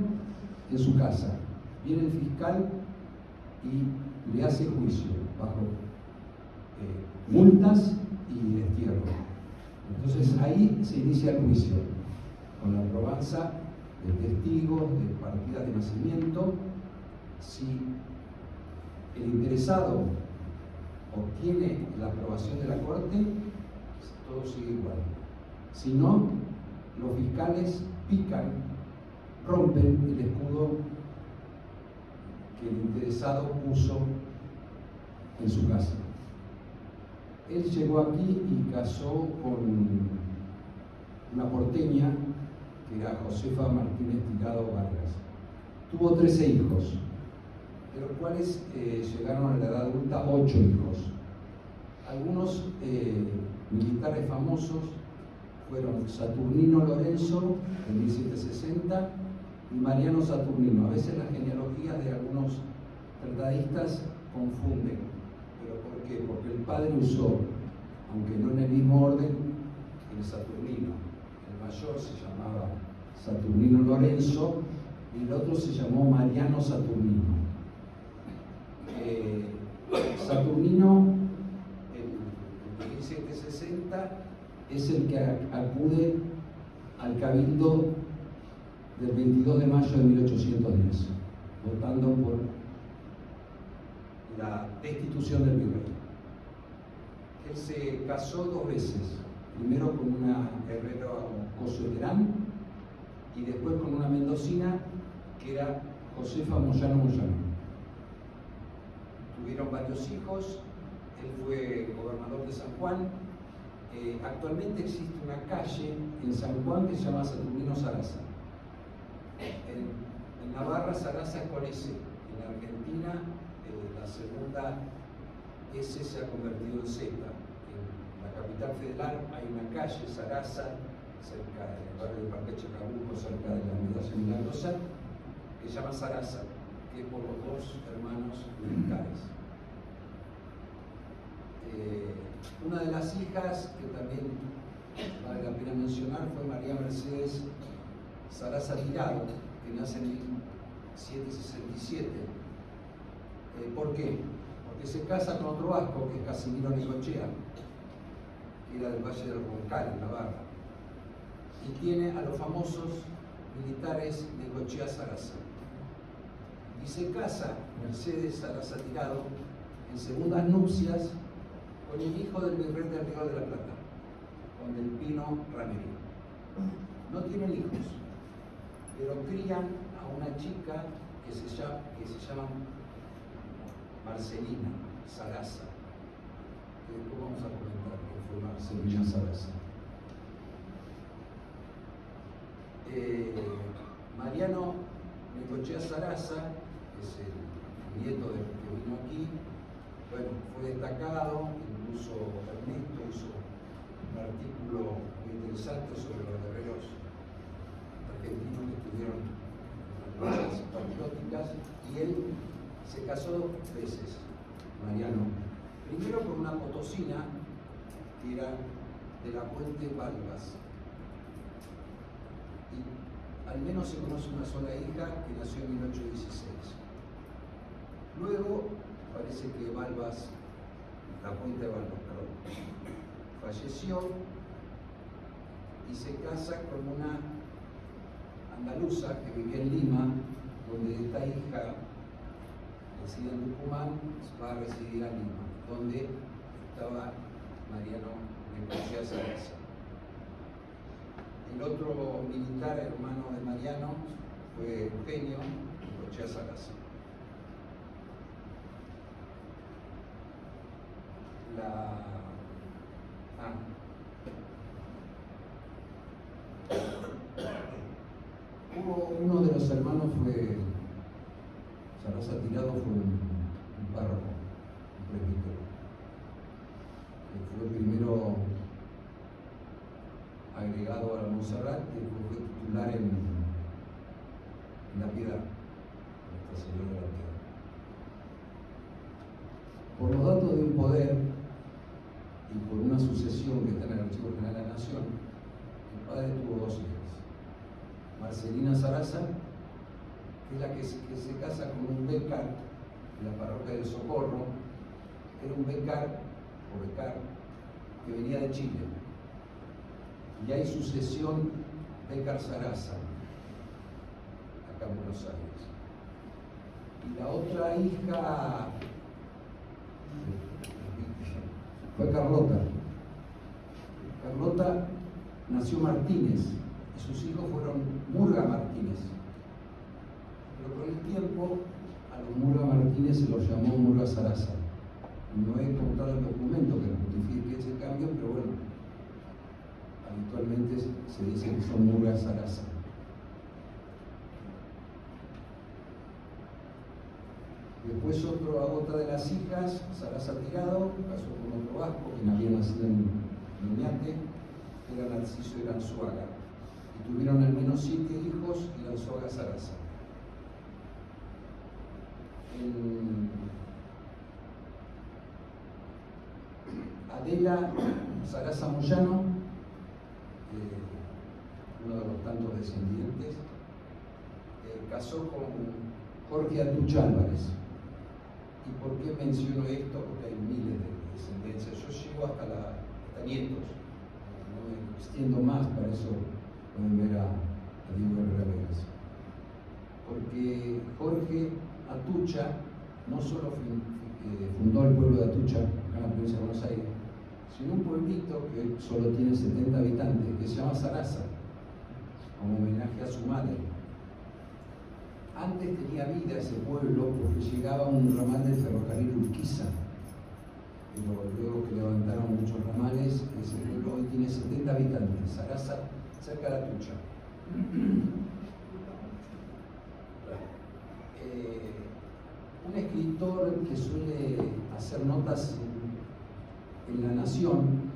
en su casa. Viene el fiscal y le hace juicio bajo multas y destierro. Entonces ahí se inicia el juicio, con la probanza de testigos, de partidas de nacimiento. Si el interesado obtiene la aprobación de la Corte, todo sigue igual. Si no, los fiscales pican, rompen el escudo que el interesado puso en su casa. Él llegó aquí y casó con una porteña que era Josefa Martínez Tirado Vargas. Tuvo 13 hijos, de los cuales llegaron a la edad adulta 8 hijos. Algunos militares famosos fueron Saturnino Lorenzo, en 1760, y Mariano Saturnino. A veces las genealogías de algunos tratadistas confunden. ¿Pero por qué? Porque el padre usó, aunque no en el mismo orden, el Saturnino. El mayor se llamaba Saturnino Lorenzo y el otro se llamó Mariano Saturnino. Saturnino, en 1760, es el que acude al cabildo del 22 de mayo de 1810, votando por la destitución del virrey. Él se casó 2 veces, primero con una herrera Coso de Terán y después con una mendocina que era Josefa Moyano Moyano. Tuvieron varios hijos, él fue gobernador de San Juan. Actualmente existe una calle en San Juan que se llama Saturnino Sarasa. En Navarra, Sarasa es con S. En Argentina, la segunda S se ha convertido en Z. En la capital federal hay una calle, Sarasa, cerca del barrio de Parque Chacabuco, cerca de la Medalla Milagrosa, que se llama Sarasa, que es por los 2 hermanos militares. Una de las hijas que también vale la pena mencionar fue María Mercedes Sarasa Tirado, que nace en 1767. ¿Por qué? Porque se casa con otro vasco, que es Casimiro Necochea, que era del Valle del Roncal, en Navarra, y tiene a los famosos militares Necochea Sarasa. Y se casa Mercedes Sarasa Tirado en segundas nupcias con el hijo del virrey del Río de la Plata, con Delpino Ramírez. No tienen hijos, pero crían a una chica que se llama Marcelina Sarasa, que después vamos a comentar que fue Marcelina Sarasa. Mariano Necochea Sarasa, que es el nieto del que vino aquí, bueno, fue destacado, incluso Ernesto hizo un artículo muy interesante sobre los guerreros argentinos que estuvieron en las luchas patrióticas, y él se casó 2 veces, Mariano. Primero con una potosina que era de la Puente Balbas, y al menos se conoce una sola hija que nació en 1816. Luego parece que Balbas, la Puente de Balbas, perdón, falleció y se casa con una andaluza que vivía en Lima, donde esta hija, nacida en Tucumán, va a residir a Lima, donde estaba Mariano Necochea Sarasa. El otro militar hermano de Mariano fue Eugenio Necochea Sarasa. uno de los hermanos fue, Sarasa Tirado fue un párroco, un presbítero, que fue primero agregado a la Montserrat y después fue titular en La Piedad, Nuestra Señora de la Piedad. Por los datos de un poder y por una sucesión que está en el Archivo General de la Nación, el padre tuvo dos hijas. Marcelina Sarasa, que es la que se casa con un becar de la parroquia del Socorro, era un becar que venía de Chile. Y hay sucesión becar Sarasa, acá en Buenos Aires. Y la otra hija fue Carlota. Carlota nació Martínez y sus hijos fueron Murga Martínez. Pero con el tiempo a los Murga Martínez se los llamó Murga Sarasa. No he encontrado el documento que justifique ese cambio, pero bueno, habitualmente se dice que son Murga Sarasa. Después otra de las hijas, Sarasa Tirado, casó con otro vasco, quien había nacido en Oñate, era Narciso Iranzuaga. Y tuvieron al menos 7 hijos, Iranzuaga Sarasa. Adela Sarasa Moyano, uno de los tantos descendientes, casó con Jorge Atucha Álvarez. ¿Y por qué menciono esto? Porque hay miles de descendencias. Yo llego hasta nietos. No me extiendo más, para eso pueden ver a Diego Herrera Vegas. Porque Jorge Atucha no solo fundó el pueblo de Atucha, acá en la provincia de Buenos Aires, sino un pueblito que hoy solo tiene 70 habitantes, que se llama Sarasa, como homenaje a su madre. Antes tenía vida ese pueblo porque llegaba un ramal del ferrocarril Urquiza, pero luego que levantaron muchos ramales, ese pueblo hoy tiene 70 habitantes, Sarasa, cerca de Atucha. Un escritor que suele hacer notas en La Nación,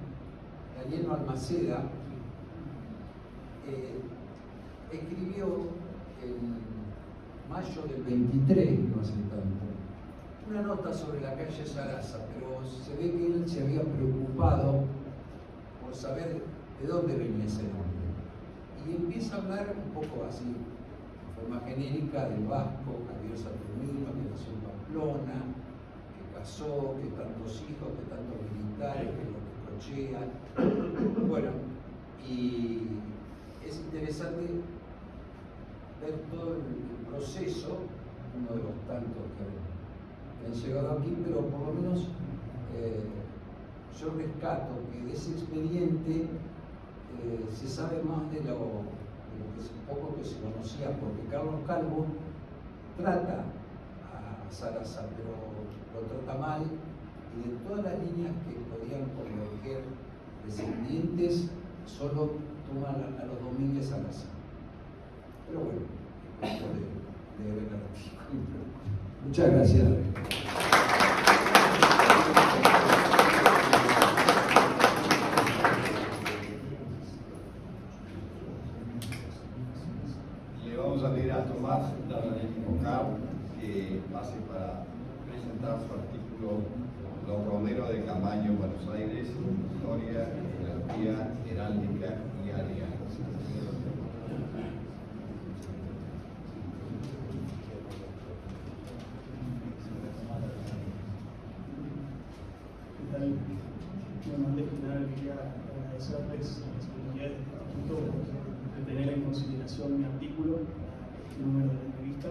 Daniel Balmaceda, escribió en mayo del 23, no hace tanto, una nota sobre la calle Sarasa, pero se ve que él se había preocupado por saber de dónde venía ese nombre. Y empieza a hablar un poco así, de forma genérica, del vasco Javier Saturnino, que nació en Pamplona, que casó, que tantos hijos, que tantos militares, que lo cochea. Bueno, y es interesante ver todo el proceso, uno de los tantos que han llegado aquí, pero por lo menos yo rescato que de ese expediente se sabe más de lo poco que se conocía, porque Carlos Calvo trata a Sarasa, pero lo trata mal, y de todas las líneas que podían converger descendientes, solo toman a los Domínguez Sarasa. Pero bueno, esto de ver el artículo. Muchas gracias. Le vamos a pedir a Tomás Mocar que pase para presentar su artículo Los Romeros de Camaño, Buenos Aires, Historia, Geografía, Heráldica y Área. Bueno, antes que nada quería agradecerles a las autoridades del Instituto de tener en consideración mi artículo, este número de la entrevista,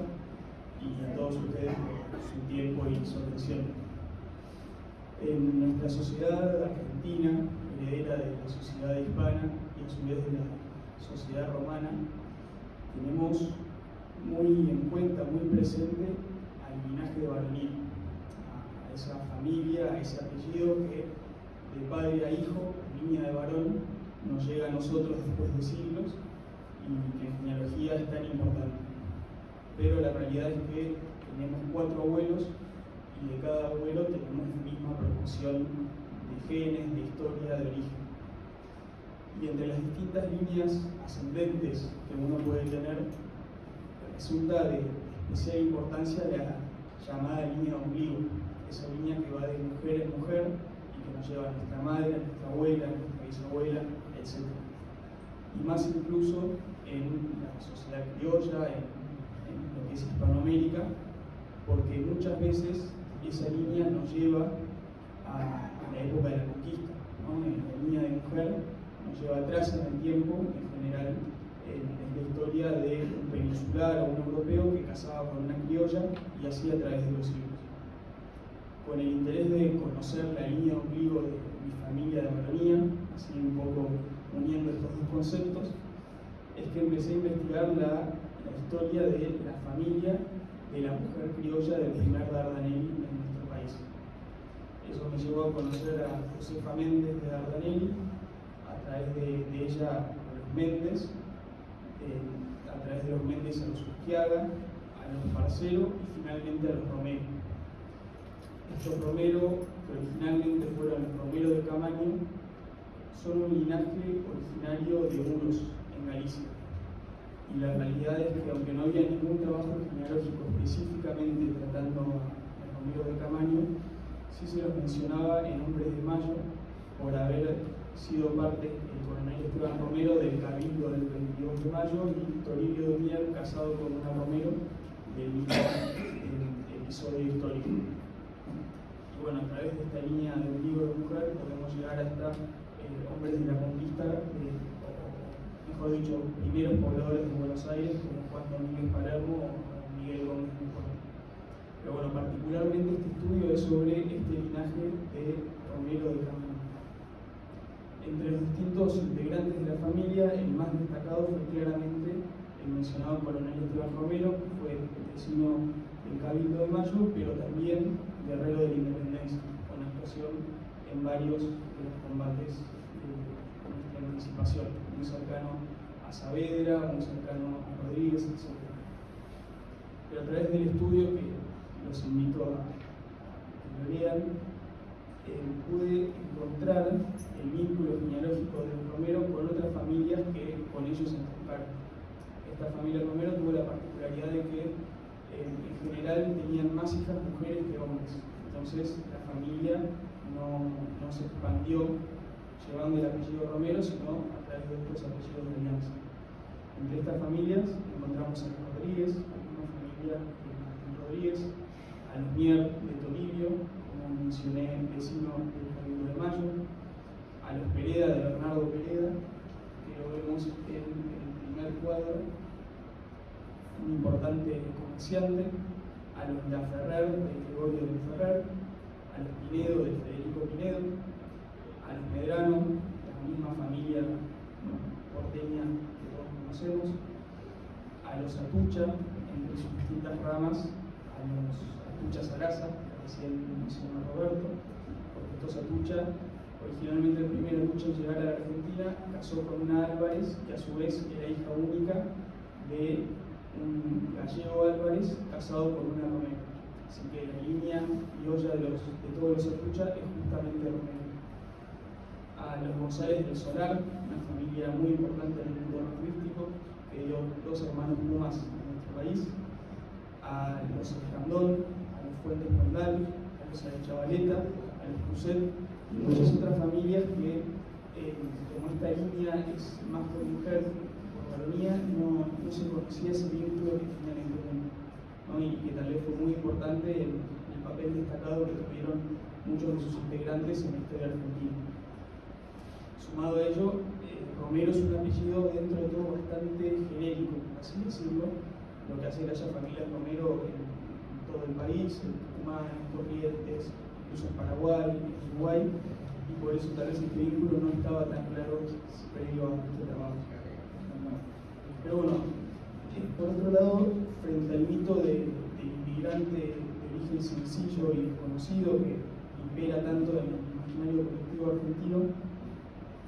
y a todos ustedes por su tiempo y su atención. En nuestra sociedad argentina, heredera de la sociedad hispana y a su vez de la sociedad romana, tenemos muy en cuenta, muy presente al linaje de Baronil, a esa familia, a ese apellido que de padre a hijo, línea de varón, nos llega a nosotros después de siglos y que en genealogía sea es tan importante. Pero la realidad es que tenemos 4 abuelos y de cada abuelo tenemos la misma proporción de genes, de historia, de origen. Y entre las distintas líneas ascendentes que uno puede tener, resulta de especial importancia la llamada línea de ombligo, esa línea que va de mujer en mujer y que nos lleva a nuestra madre, a nuestra abuela, a nuestra bisabuela, etc. Y más incluso en la sociedad criolla, en lo que es Hispanoamérica, porque muchas veces esa línea nos lleva a la época de la conquista, ¿no? La línea de mujer nos lleva atrás en el tiempo, en general, en la historia de un peninsular o un europeo que casaba con una criolla y así a través de los siglos. Con el interés de conocer la línea de ombligo de mi familia de Amazonía, así un poco uniendo estos dos conceptos, es que empecé a investigar la historia de la familia de la mujer criolla del primer Dardanelli en nuestro país. Eso me llevó a conocer a Josefa Méndez de Dardanelli, a través de ella a los Méndez, a través de los Méndez a los Urquiaga, a los Marcelo y finalmente a los Romero. Estos Romero, que originalmente fueron los Romero de Camaño, son un linaje originario de Uros, en Galicia. Y la realidad es que aunque no había ningún trabajo genealógico específicamente tratando a Romero de Camaño, sí se los mencionaba en Hombres de Mayo por haber sido parte el coronel Esteban Romero del Cabildo del 22 de mayo y Toribio de Mier casado con una Romero del mismo episodio histórico. Y bueno, a través de esta línea de un libro de mujer podemos llegar hasta hombres de la conquista, mejor dicho, primeros pobladores de Buenos Aires como Juan Domínguez Palermo o Miguel Gómez Mejor. Pero bueno, particularmente este estudio es sobre este linaje de Romero de Camaño. Entre los distintos integrantes de la familia, el más destacado fue claramente el mencionado coronel Esteban Romero, que fue vecino del Cabildo de Mayo, pero también guerrero de la Independencia, con actuación en varios de los combates de nuestra emancipación, muy cercano a Saavedra, muy cercano a Rodríguez, etc. Pero a través del estudio, que los invito a que lo lean, pude encontrar el vínculo genealógico de Romero con otras familias que con ellos se enfocaron. Esta familia Romero tuvo la particularidad de que en general tenían más hijas mujeres que hombres. Entonces la familia no se expandió llevando el apellido Romero, sino a través de otros apellidos de alianza. Entre estas familias encontramos a los Rodríguez, a una familia de Martín Rodríguez, a los Mier de Toribio, como mencioné, vecino del Cabildo de Mayo, a los Pereda de Bernardo Pereda, que lo vemos en el primer cuadro, un importante comerciante, a los Laferrer de Gregorio de Ferrer, a los Pinedo de Federico Pinedo, a los Medrano, la misma familia porteña que todos conocemos, a los Atucha, entre sus distintas ramas, a los Atucha Sarasa, que recién mencionó Roberto, porque estos Atucha, originalmente el primer Atucha en llegar a la Argentina, casó con una Álvarez, que a su vez era hija única de un gallego Álvarez casado con una Romero. Así que la línea criolla de todos los Atucha es justamente Romero. A los González del Solar, una familia muy importante en el mundo artístico, que dio 2 hermanos Pumas en nuestro país, a los Escandón, a los Fuentes Mondal, a los Chavaleta, a los Cruzet, y muchas otras familias que, como esta línea es más por mujer, por varonía, no se conocía ese vínculo que tenían en común, ¿no? Y que tal vez fue muy importante el papel destacado que tuvieron muchos de sus integrantes en la historia argentina. Sumado a ello, Romero es un apellido dentro de todo bastante genérico, por así decirlo, lo que hace que haya familias Romero en todo el país, en Tucumán, en Corrientes, incluso en Paraguay, en Uruguay, y por eso tal vez este vínculo no estaba tan claro previo a este trabajo. Pero bueno, por otro lado, frente al mito del inmigrante de origen sencillo y desconocido que impera tanto en el imaginario colectivo argentino,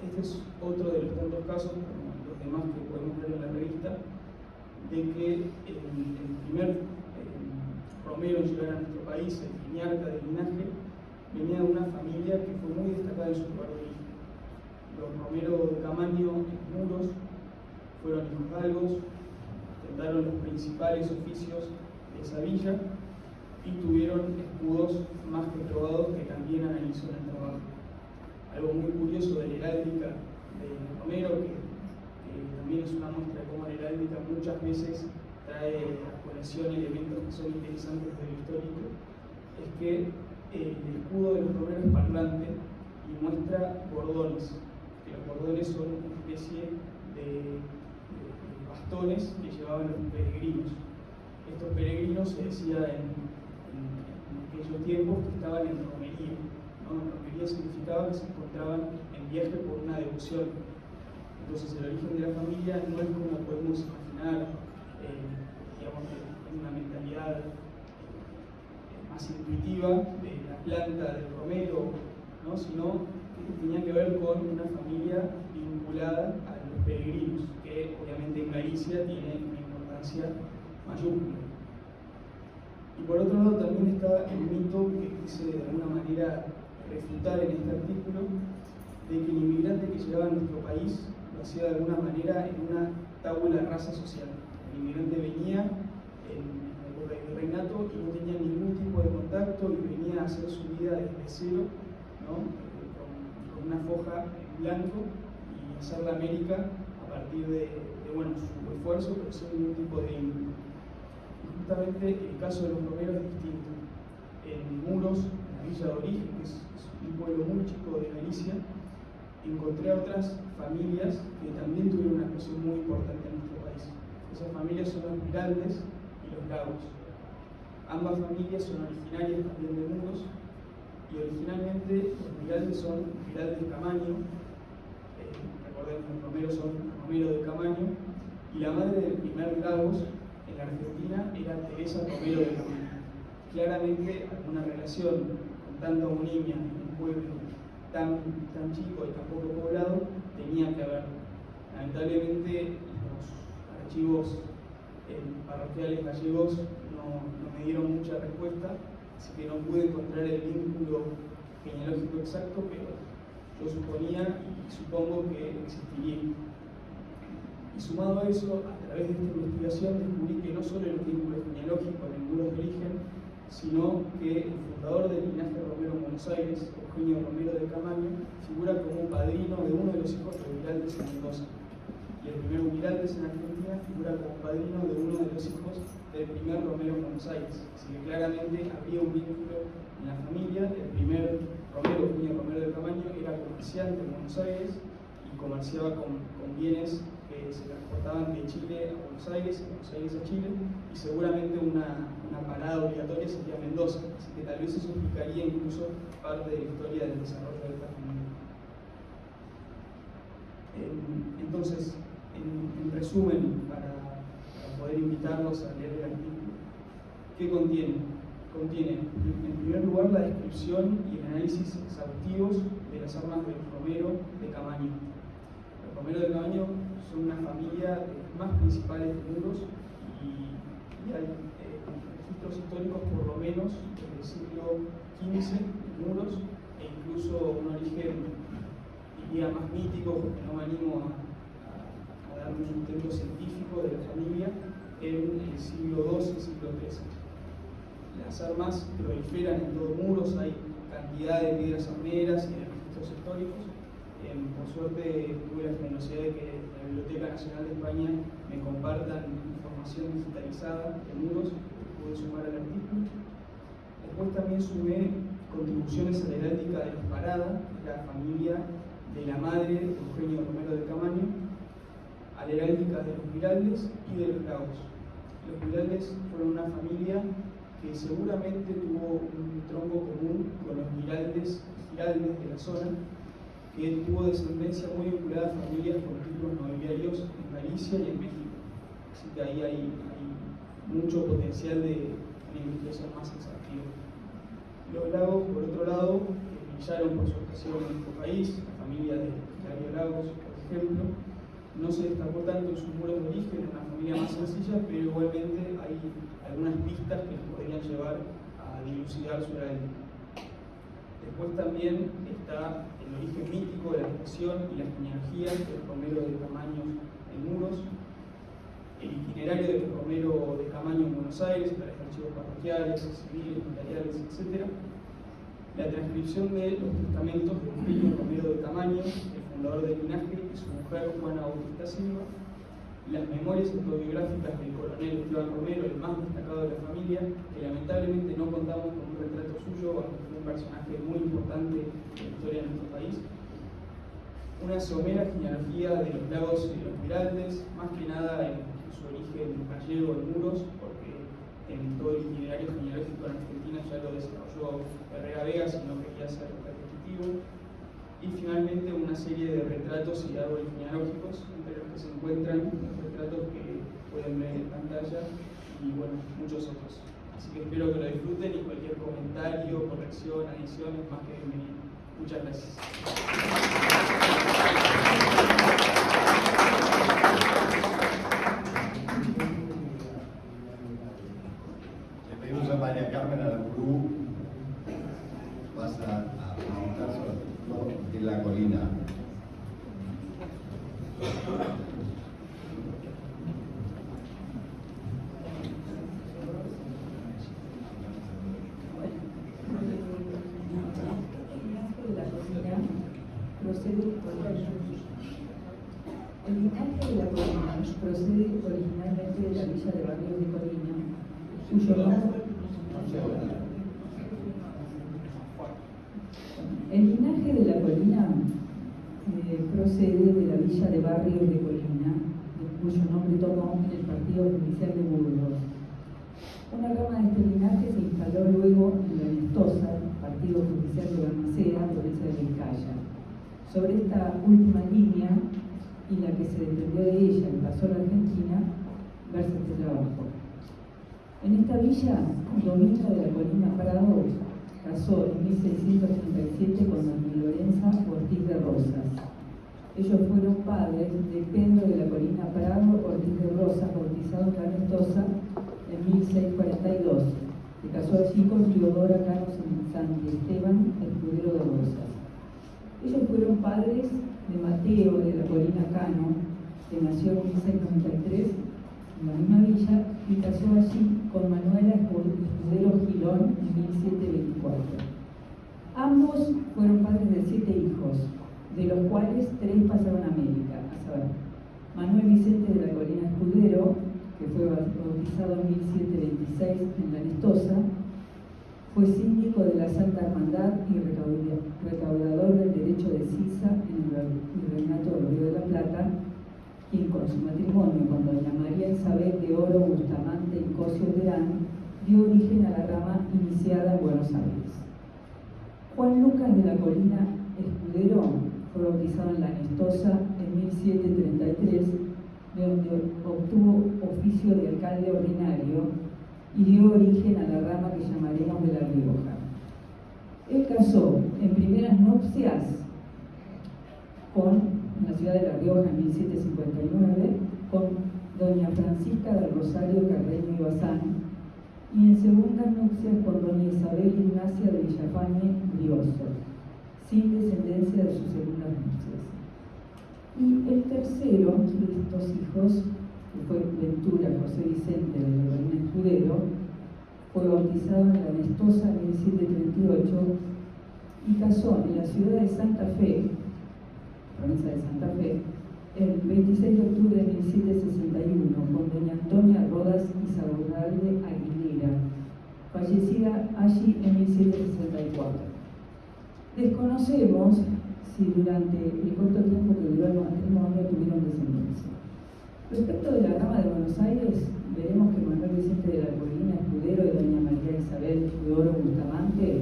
este es otro de los tantos casos, como los demás que podemos ver en la revista, de que el primer Romero en llegar a nuestro país, el Iñarca del linaje, venía de una familia que fue muy destacada en su lugar de origen. Los Romero de Camaño en Muros fueron hijosdalgos, ostentaron los principales oficios de esa villa y tuvieron escudos más que probados que también analizó en el trabajo. Algo muy curioso de la heráldica de Romero, que también es una muestra de cómo la heráldica muchas veces trae a colación elementos que son interesantes de lo histórico, es que el escudo de los Romero es parlante y muestra bordones, que los bordones son una especie de bastones que llevaban los peregrinos. Estos peregrinos, se decía en aquellos tiempos, que estaban en romería, ¿no? Romería significaba que se encontraban en viaje por una devoción. Entonces el origen de la familia no es como podemos imaginar, digamos, en una mentalidad más intuitiva de la planta del romero, ¿no? Sino que tenía que ver con una familia vinculada a los peregrinos, que obviamente en Galicia tiene una importancia mayúscula. Y por otro lado también está el mito que quise de alguna manera refutar en este artículo, de que el inmigrante que llegaba a nuestro país lo hacía de alguna manera en una tabula rasa social. El inmigrante venía en la época del virreinato y no tenía ningún tipo de contacto y venía a hacer su vida desde cero, ¿no? con una foja en blanco y hacer la América a partir de bueno, su esfuerzo, pero sin ningún tipo de vínculo. Justamente el caso de los Romero es distinto. En Muros, en la villa de origen, que es un pueblo muy chico de Galicia, encontré a otras familias que también tuvieron una actuación muy importante en nuestro país. Esas familias son los Miraldes y los Lagos. Ambas familias son originarias también de Muros y originalmente los Miraldes son Miraldes de Camaño, recordemos que los Romero son Romero de Camaño, y la madre del primer Lagos en la Argentina era Teresa Romero de Camaño. Claramente alguna relación con tanta niña en un pueblo tan chico y tan poco poblado tenía que haber. Lamentablemente los archivos parroquiales gallegos no me dieron mucha respuesta, así que no pude encontrar el vínculo genealógico exacto, pero yo suponía y supongo que existiría. Y sumado a eso, a través de esta investigación descubrí que no solo era un vínculo genealógico en el muro de origen, sino que el fundador del linaje Romero en Buenos Aires, Eugenio Romero de Camaño, figura como padrino de uno de los hijos de Miraldes en Mendoza. Y el primer Miraldes en Argentina figura como padrino de uno de los hijos del primer Romero en Buenos Aires. Así que claramente había un vínculo en la familia. El primer Romero, Eugenio Romero de Camaño, era comerciante en Buenos Aires y comerciaba con bienes que se transportaban de Chile a Buenos Aires a Chile, y seguramente una parada obligatoria sería Mendoza, así que tal vez eso explicaría incluso parte de la historia del desarrollo de esta familia. Entonces, en resumen, para poder invitarlos a leer el artículo, ¿qué contiene? Contiene, en primer lugar, la descripción y el análisis exhaustivos de las armas del Romero de Camaño. Los Romero de Camaño son una familia de las más principales de Muros y hay registros históricos por lo menos desde el siglo XV en Muros, e incluso un origen, diría, más mítico, porque no me animo a dar un sustento científico de la familia, en el siglo II y siglo XIII. Las armas proliferan en todo Muros, hay cantidad de piedras armeras y de registros históricos. Por suerte tuve la generosidad de que la Biblioteca Nacional de España me compartan información digitalizada de Muros, que pude sumar al artículo. Después también sumé contribuciones a la heráldica de los Parada, la familia de la madre de Eugenio Romero de Camaño, a la heráldica de los Miraldes y de los Lagos. Los Miraldes fueron una familia que seguramente tuvo un tronco común con los Miraldes de la zona, que tuvo descendencia muy vinculada a familias con títulos nobiliarios en Galicia y en México. Así que ahí hay mucho potencial de una investigación más exhaustiva. Los Lagos, por otro lado, brillaron por su actuación en nuestro país. La familia de Darío Lagos, por ejemplo, no se destacó tanto en sus muros de origen, era una familia más sencilla, pistas que nos podrían llevar a dilucidar su era. Después también está el origen mítico de la expresión y la genealogía del Romero de Camaño en Muros, el itinerario del Romero de Camaño en Buenos Aires para archivos parroquiales, civiles, notariales, etc. La transcripción de los testamentos de Eugenio Romero de Camaño, el fundador del linaje, y su mujer Juana Bautista Silva, las memorias autobiográficas del coronel Esteban Romero, el más destacado de la familia, que lamentablemente no contamos con un retrato suyo, aunque fue un personaje muy importante en la historia de nuestro país. Una somera genealogía de los Lagos y los Miraldes, más que nada en su origen gallego en Muros, porque en todo el itinerario genealógico en Argentina ya lo desarrolló Herrera Vega, si no quería ser repetitivo. Y finalmente una serie de retratos y árboles genealógicos, entre los que se encuentran los retratos que pueden ver en pantalla y bueno, muchos otros. Así que espero que lo disfruten y cualquier comentario, corrección, adición es más que bienvenido. Muchas gracias. Le pedimos a María Carmen Aramburu, vas a presentar sobre el título de La Colina. El linaje de la Colina procede originalmente de la villa de Barrios de Colina, cuyo nombre... El linaje de la Colina procede de la villa de Barrios de Colina, cuyo nombre tomó el partido judicial de Burgos. Una rama de este linaje se instaló luego en la Nestosa, partido judicial de Balmaceda, provincia de Vizcaya. Sobre esta última línea, y la que se desprendió de ella y pasó a la Argentina, versa este trabajo. En esta villa, Domingo de la Colina Prado casó en 1637 con doña Lorenza Ortiz de Rosas. Ellos fueron padres de Pedro de la Colina Prado Ortiz de Rosas, bautizado en la Nestosa en 1642. Se casó allí con Teodora Cano Santiesteban, escudero de Rosas. Ellos fueron padres de Mateo de la Colina Cano, que nació en 1693 en la misma villa, y casó allí con Manuela Escudero Gilón en 1724. Ambos fueron padres de 7 hijos, de los cuales 3 pasaron a América, a saber, Manuel Vicente de la Colina Escudero, que fue bautizado en 1726 en la Nestosa, fue síndico de la Santa Hermandad y recaudador del derecho de Sisa en el Virreinato del Río de la Plata, quien con su matrimonio con doña María Isabel de Oro Bustamante y Cosio Terán dio origen a la rama iniciada en Buenos Aires. Juan Lucas de la Colina Escudero fue bautizado en la Nestosa en 1733, de donde obtuvo oficio de alcalde ordinario y dio origen a la rama que llamaremos de La Rioja. Él casó en primeras nupcias en la ciudad de La Rioja en 1759 con doña Francisca del Rosario Carreño y Bazán, y en segundas nupcias con doña Isabel Ignacia de Villafañe Brioso, sin descendencia de sus segundas nupcias. Y el tercero de estos hijos, que fue Ventura José Vicente de la Colina Escudero, fue bautizado en la Nestosa en 1738 y casó en la ciudad de Santa Fe, provincia de Santa Fe, el 26 de octubre de 1761 con doña Antonia Rodas Izarralde Aguilera, fallecida allí en 1764. Desconocemos si durante el corto tiempo que duró el matrimonio tuvieron descendencia. Respecto de la rama de Buenos Aires, veremos que Manuel Vicente de la Colina Escudero y doña María Isabel de Oro Bustamante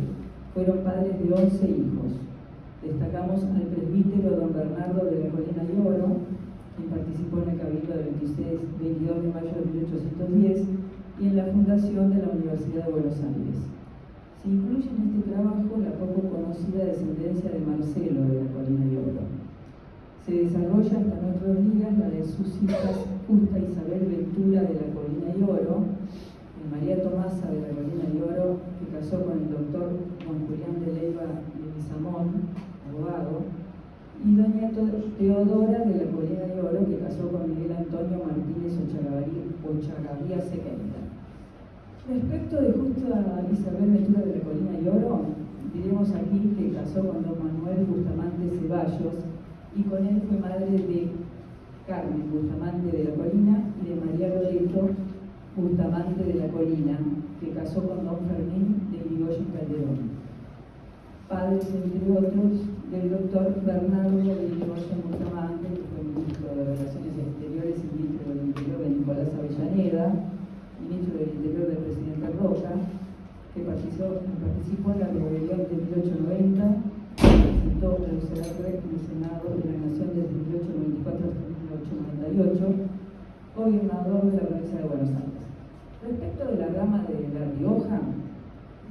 fueron padres de 11 hijos. Destacamos al presbítero don Bernardo de la Colina de Oro, quien participó en el cabildo del 22 de mayo de 1810 y en la fundación de la Universidad de Buenos Aires. Se incluye en este trabajo la poco conocida descendencia de Marcelo de la Colina de Oro. Se desarrolla hasta nuestros días la de sus hijas Justa Isabel Ventura de la Colina de Oro, María Tomasa de la Colina de Oro, que casó con el doctor Juan Julián de Leiva de Leguizamón, abogado, y doña Teodora de la Colina de Oro, que casó con Miguel Antonio Martínez Ochagavía Sequeira. Respecto de Justa Isabel Ventura de la Colina de Oro, diremos aquí que casó con don Manuel Bustamante Ceballos y con él fue madre de Carmen Bustamante de la Colina y de María Loreto Bustamante de la Colina, que casó con don Fermín de Irigoyen Calderón. Padres, entre otros, del doctor Bernardo de Irigoyen Bustamante, que fue ministro de Relaciones Exteriores y ministro del Interior de Nicolás Avellaneda, ministro del Interior del presidente Roca, que participó en la rebelión de 1890, presentó al UCR en el Senado de la Nación desde 1894 hasta 1898, gobernador de la provincia de Buenos Aires. Respecto de la rama de La Rioja,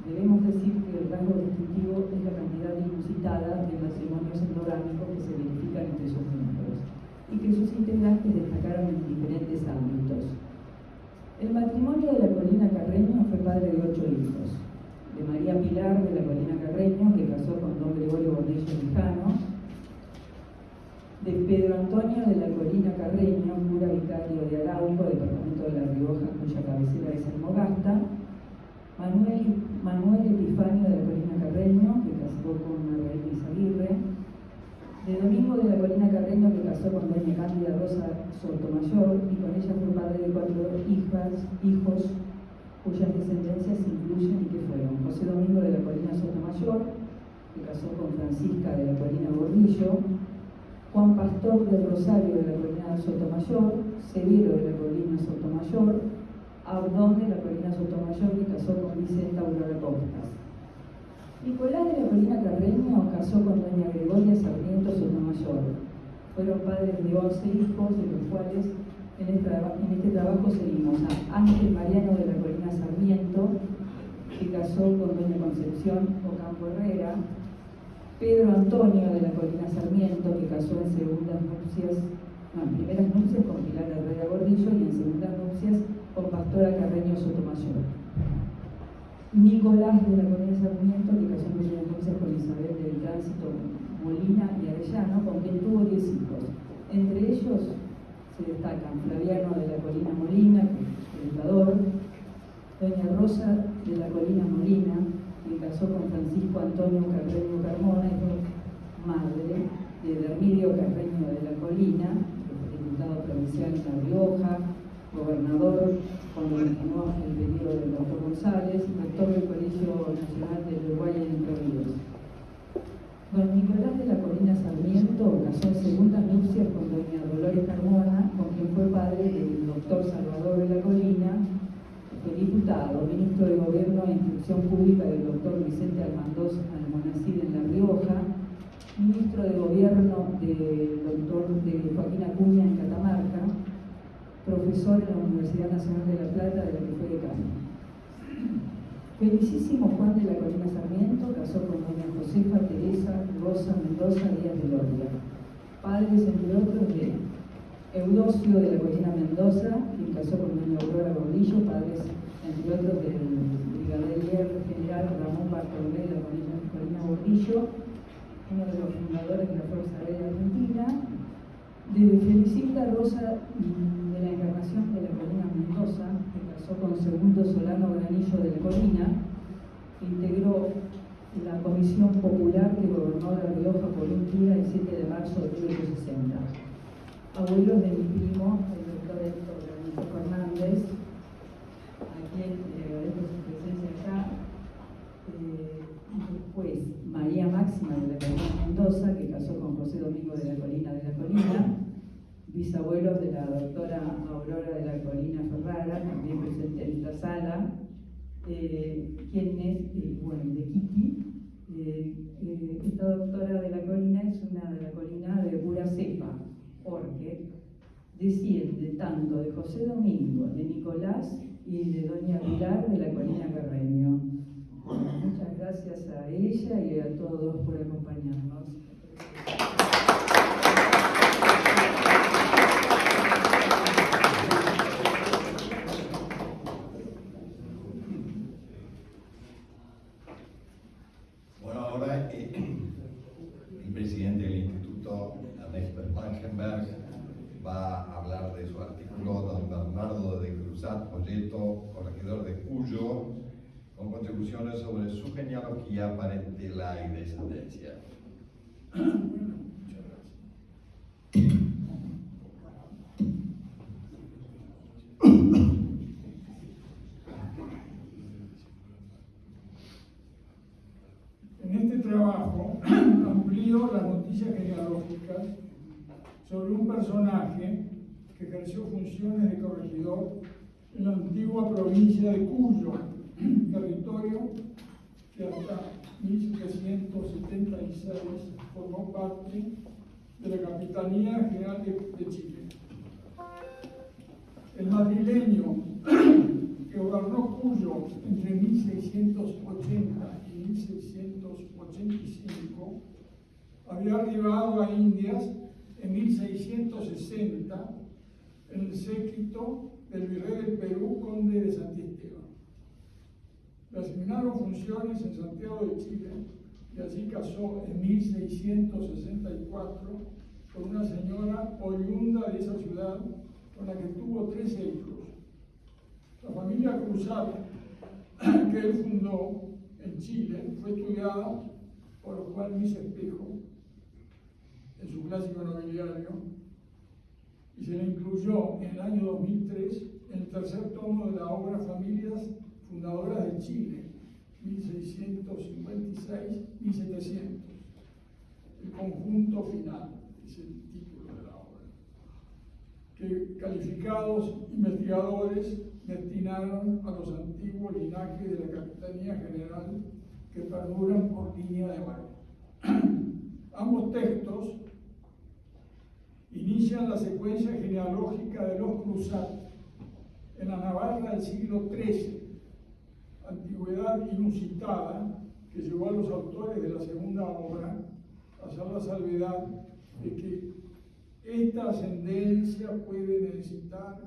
debemos decir que el rasgo distintivo es la cantidad inusitada de matrimonios endogámicos que se verifican entre sus miembros y que sus integrantes destacaron en diferentes ámbitos. El matrimonio de la Colina Carreño fue padre de 8 hijos: de María Pilar de la Colina Carreño, que casó con don Gregorio Gordillo Lijano; de Pedro Antonio de la Colina Carreño, cura vicario de Arauco, departamento de La Rioja, cuya cabecera es Almogasta; Manuel Epifanio de la Colina Carreño, que casó con Margarita Izaguirre; de Domingo de la Colina Carreño, que casó con doña Cándida Rosa Sotomayor, y con ella fue padre de 4 hijos, cuyas descendencias incluyen y que fueron José Domingo de la Colina Sotomayor, que casó con Francisca de la Colina Gordillo; Juan Pastor del Rosario de la Colina Sotomayor; Severo de la Colina Sotomayor; Abdón de la Colina Sotomayor, que casó con Vicenta Aurora Costas. Nicolás de la Colina Carreño casó con doña Gregoria Sarmiento Sotomayor. Fueron padres de 11 hijos, de los cuales en este trabajo seguimos a Ángel Mariano de la Colina Sarmiento, que casó con doña Concepción Ocampo Herrera; Pedro Antonio de la Colina Sarmiento, que casó en primeras nupcias con Pilar Herrera Gordillo y en segundas nupcias con Pastora Carreño Sotomayor; Nicolás de la Colina Sarmiento, que casó en primeras nupcias con Isabel del Tránsito Molina y Arellano, con quien tuvo 10 hijos. Entre ellos se destacan Flaviano de la Colina Molina, que es predicador; doña Rosa de la Colina Molina, que casó con Francisco Antonio Carreño Carmona y fue madre de Hermidio Carreño de la Colina, que fue diputado provincial en La Rioja, gobernador cuando continuó el periodo del doctor González, rector del Colegio Nacional del Uruguay en Entre Ríos. Don Nicolás de la Colina Sarmiento casó en segundas nupcias con doña Dolores Carmona, con quien fue padre del doctor Salvador de la Colina, fue diputado, ministro de Gobierno e Instrucción Pública del doctor Vicente Almandós Almonacid en La Rioja, ministro de Gobierno del doctor Joaquín Acuña en Catamarca, profesor en la Universidad Nacional de La Plata, de la que fue decano. Felicísimo Juan de la Colina Sarmiento casó con doña Josefa Teresa Rosa Mendoza Díaz de Loria, padres entre otros de Eudosio de la Colina Mendoza, quien casó con doña Aurora Gordillo, padres entre otros del brigadier general Ramón Bartolomé de la Colina Gordillo, uno de los fundadores de la Fuerza Aérea Argentina; de Felicita Rosa de la Encarnación de la Colina Mendoza, que casó con Segundo Solano Granillo de la Colina, que integró la Comisión Popular que gobernó La Rioja por un día el 7 de marzo de 1860. Abuelos de mi primo, el doctor Héctor Ernesto Fernández, a quien le agradezco su presencia acá. Después, María Máxima de la Colina Mendoza, que casó con José Domingo de la Colina, bisabuelos de la doctora Aurora de la Colina Ferrara, también presente en esta sala, quien es, bueno, de Quiti. Esta doctora de la Colina es una de la Colina de pura cepa, porque desciende tanto de José Domingo, de Nicolás y de doña Pilar de la Colina Carreño. Muchas gracias a ella y a todos por acompañarnos. Cruzat Molleto, corregidor de Cuyo, con contribuciones sobre su genealogía, parentela y descendencia. Bueno, muchas gracias. En este trabajo amplío las noticias genealógicas sobre un personaje que ejerció funciones de corregidor en la antigua provincia de Cuyo, territorio que hasta 1776 formó parte de la Capitanía General de Chile. El madrileño que gobernó Cuyo entre 1680 y 1685 había arribado a Indias en 1660 en el séquito del virrey del Perú, conde de Santisteban. Le asignaron funciones en Santiago de Chile y allí casó en 1664 con una señora oriunda de esa ciudad con la que tuvo 13 hijos. La familia Cruzat que él fundó en Chile fue estudiada por Juan Luis Espejo en su clásico nobiliario y se le incluyó en el año 2003 en el tercer tomo de la obra Familias Fundadoras de Chile, 1656-1700. El conjunto final es el título de la obra, que calificados investigadores destinaron a los antiguos linajes de la Capitanía General que perduran por línea de mano. Ambos textos inician la secuencia genealógica de los Cruzat en la Navarra del siglo XIII, antigüedad inusitada que llevó a los autores de la segunda obra a hacer la salvedad de que esta ascendencia puede necesitar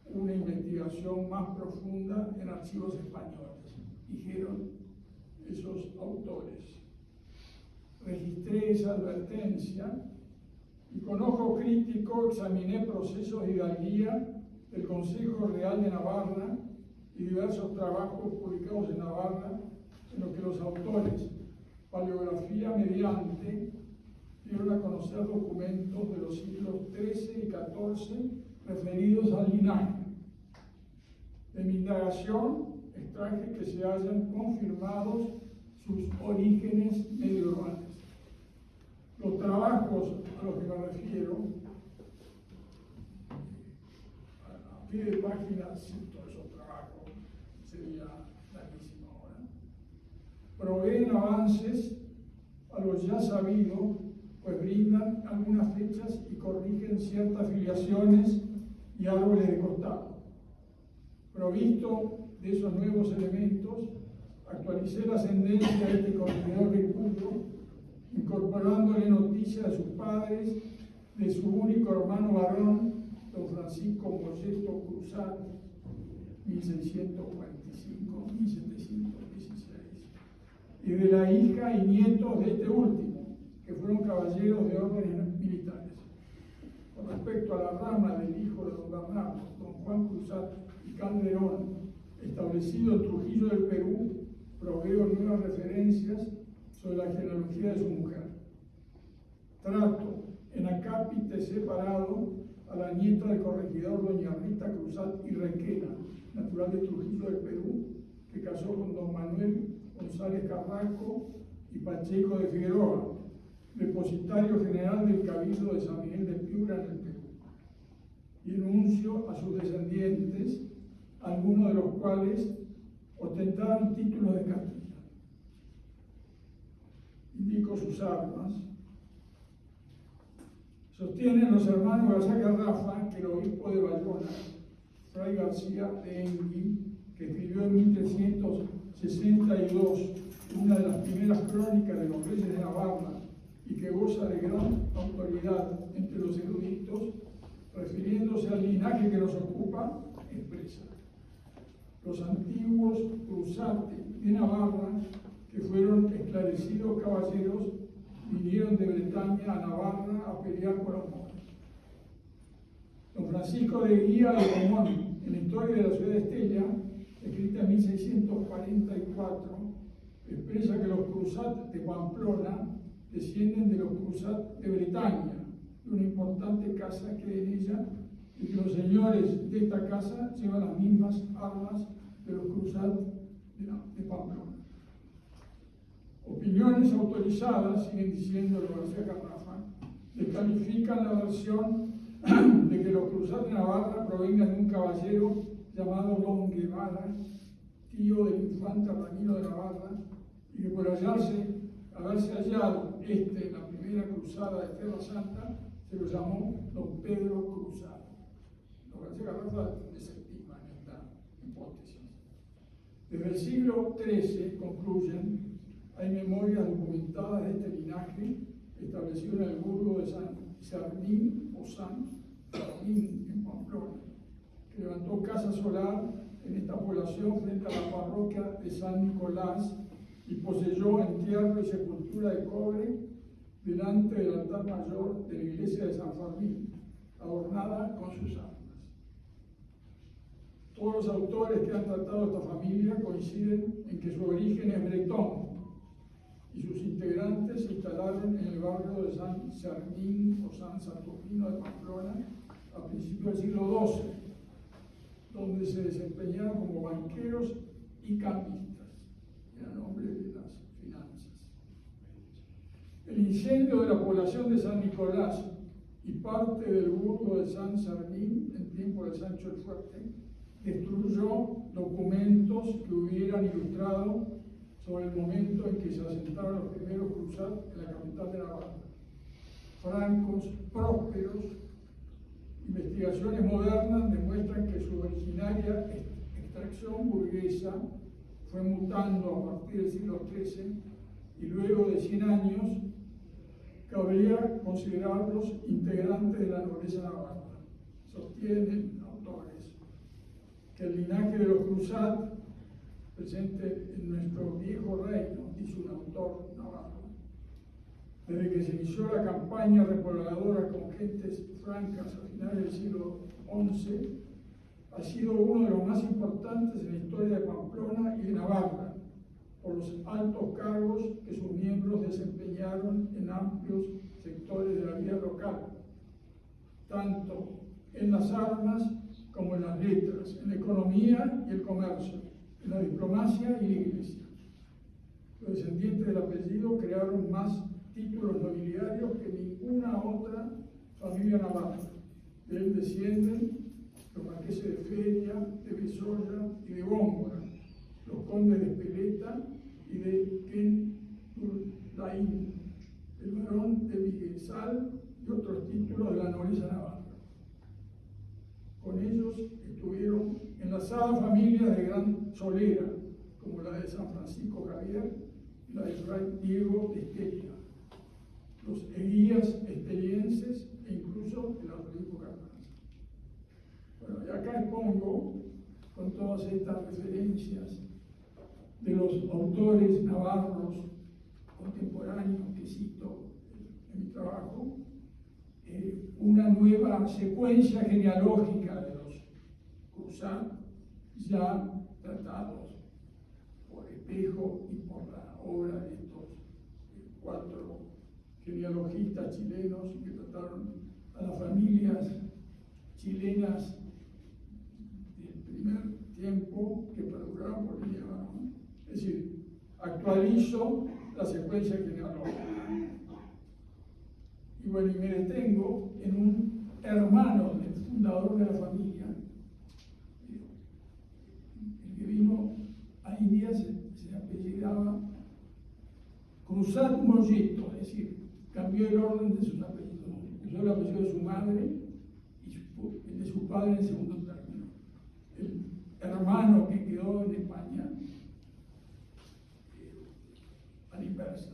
una investigación más profunda en archivos españoles, dijeron esos autores. Registré esa advertencia y con ojo crítico examiné procesos de hidalguía del Consejo Real de Navarra y diversos trabajos publicados en Navarra en los que los autores, paleografía mediante, dieron a conocer documentos de los siglos XIII y XIV referidos al linaje. De mi indagación extraje que se hayan confirmados sus orígenes medievales. Los trabajos a los que me refiero, a pie de página cito esos trabajos, sería larguísimo ahora, proveen avances a lo ya sabido, pues brindan algunas fechas y corrigen ciertas filiaciones y árboles de costado. Provisto de esos nuevos elementos, actualicé la ascendencia de este corregidor de Cuyo, incorporándole noticias de sus padres, de su único hermano varón, don Francisco Molleto Cruzat, 1645-1716, y de la hija y nietos de este último, que fueron caballeros de órdenes militares. Con respecto a la rama del hijo de don Bernardo, don Juan Cruzat y Calderón, establecido en Trujillo del Perú, proveo nuevas referencias sobre la genealogía de su mujer. Trato en acápite separado a la nieta del corregidor doña Rita Cruzat y Requena, natural de Trujillo del Perú, que casó con don Manuel González Carrasco y Pacheco de Figueroa, depositario general del Cabildo de San Miguel de Piura en el Perú. Y enuncio a sus descendientes, algunos de los cuales ostentaron títulos de Castilla. Indico sus armas. Sostienen los hermanos García Garrafa que el obispo de Bayona, Fray García de Engui, que escribió en 1362 una de las primeras crónicas de los reyes de Navarra y que goza de gran autoridad entre los eruditos, refiriéndose al linaje que nos ocupa, expresa: los antiguos Cruzate de Navarra, que fueron esclarecidos caballeros, vinieron de Bretaña a Navarra a pelear con los moros. Don Francisco de Guía de Comón, en la historia de la ciudad de Estella, escrita en 1644, expresa que los Cruzat de Pamplona descienden de los Cruzat de Bretaña, de una importante casa que hay en ella, y que los señores de esta casa llevan las mismas armas de los Cruzat de Pamplona. Opiniones autorizadas, siguen diciendo García Carrafa, descalifican la versión de que los Cruzat de Navarra provengan de un caballero llamado Don Guevara, tío del infante Ramiro de Navarra, y que por haberse hallado en la primera cruzada de Tierra Santa, se lo llamó Don Pedro Cruzado. Los García Carrafa desestiman esta hipótesis. Desde el siglo XIII, concluyen, hay memorias documentadas de este linaje establecido en el burgo de San Sernín o San Sernín en Pamplona, que levantó casa solar en esta población frente a la parroquia de San Nicolás y poseyó entierro y sepultura de cobre delante del altar mayor de la iglesia de San Fermín, adornada con sus armas. Todos los autores que han tratado esta familia coinciden en que su origen es bretón y sus integrantes se instalaron en el barrio de San Sernín o San Saturnino de Pamplona a principios del siglo XII, donde se desempeñaron como banqueros y cambistas, eran hombres de las finanzas. El incendio de la población de San Nicolás y parte del burgo de San Sernín en tiempo de Sancho el Fuerte destruyó documentos que hubieran ilustrado sobre el momento en que se asentaron los primeros Cruzat en la capital de Navarra. Francos, prósperos, investigaciones modernas demuestran que su originaria extracción burguesa fue mutando a partir del siglo XIII y luego de 100 años cabría considerarlos integrantes de la nobleza navarra. Sostienen autores que el linaje de los Cruzat, presente en nuestro viejo reino, dice un autor navarro, desde que se inició la campaña repobladora con gentes francas a finales del siglo XI, ha sido uno de los más importantes en la historia de Pamplona y de Navarra, por los altos cargos que sus miembros desempeñaron en amplios sectores de la vida local, tanto en las armas como en las letras, en la economía y el comercio, en la diplomacia y la iglesia. Los descendientes del apellido crearon más títulos nobiliarios que ninguna otra familia navarra. De él descienden los marqueses de Feria, de Besoya y de Góngora, los condes de Espeleta y de Kendulaín, el barón de Viguesal y otros títulos de la nobleza navarra. Con ellos estuvieron enlazadas familias de gran solera, como la de San Francisco Javier y la del fray Diego de Estella, los eguías estelienses e incluso el arzobispo Carranza. Bueno, y acá expongo, con todas estas referencias de los autores navarros contemporáneos que cito en mi trabajo, una nueva secuencia genealógica de los Cruzat ya tratados por Espejo y por la obra de estos 4 genealogistas chilenos que trataron a las familias chilenas del primer tiempo que perduraron por línea varón. Es decir, actualizo la secuencia genealógica. Y bueno, y me detengo en un hermano del fundador de la familia, el que vino a India se apellidaba Cruzat Molleto, es decir, cambió el orden de sus apellidos. Usó el apellido de su madre y el de su padre en segundo término. El hermano que quedó en España, a la inversa,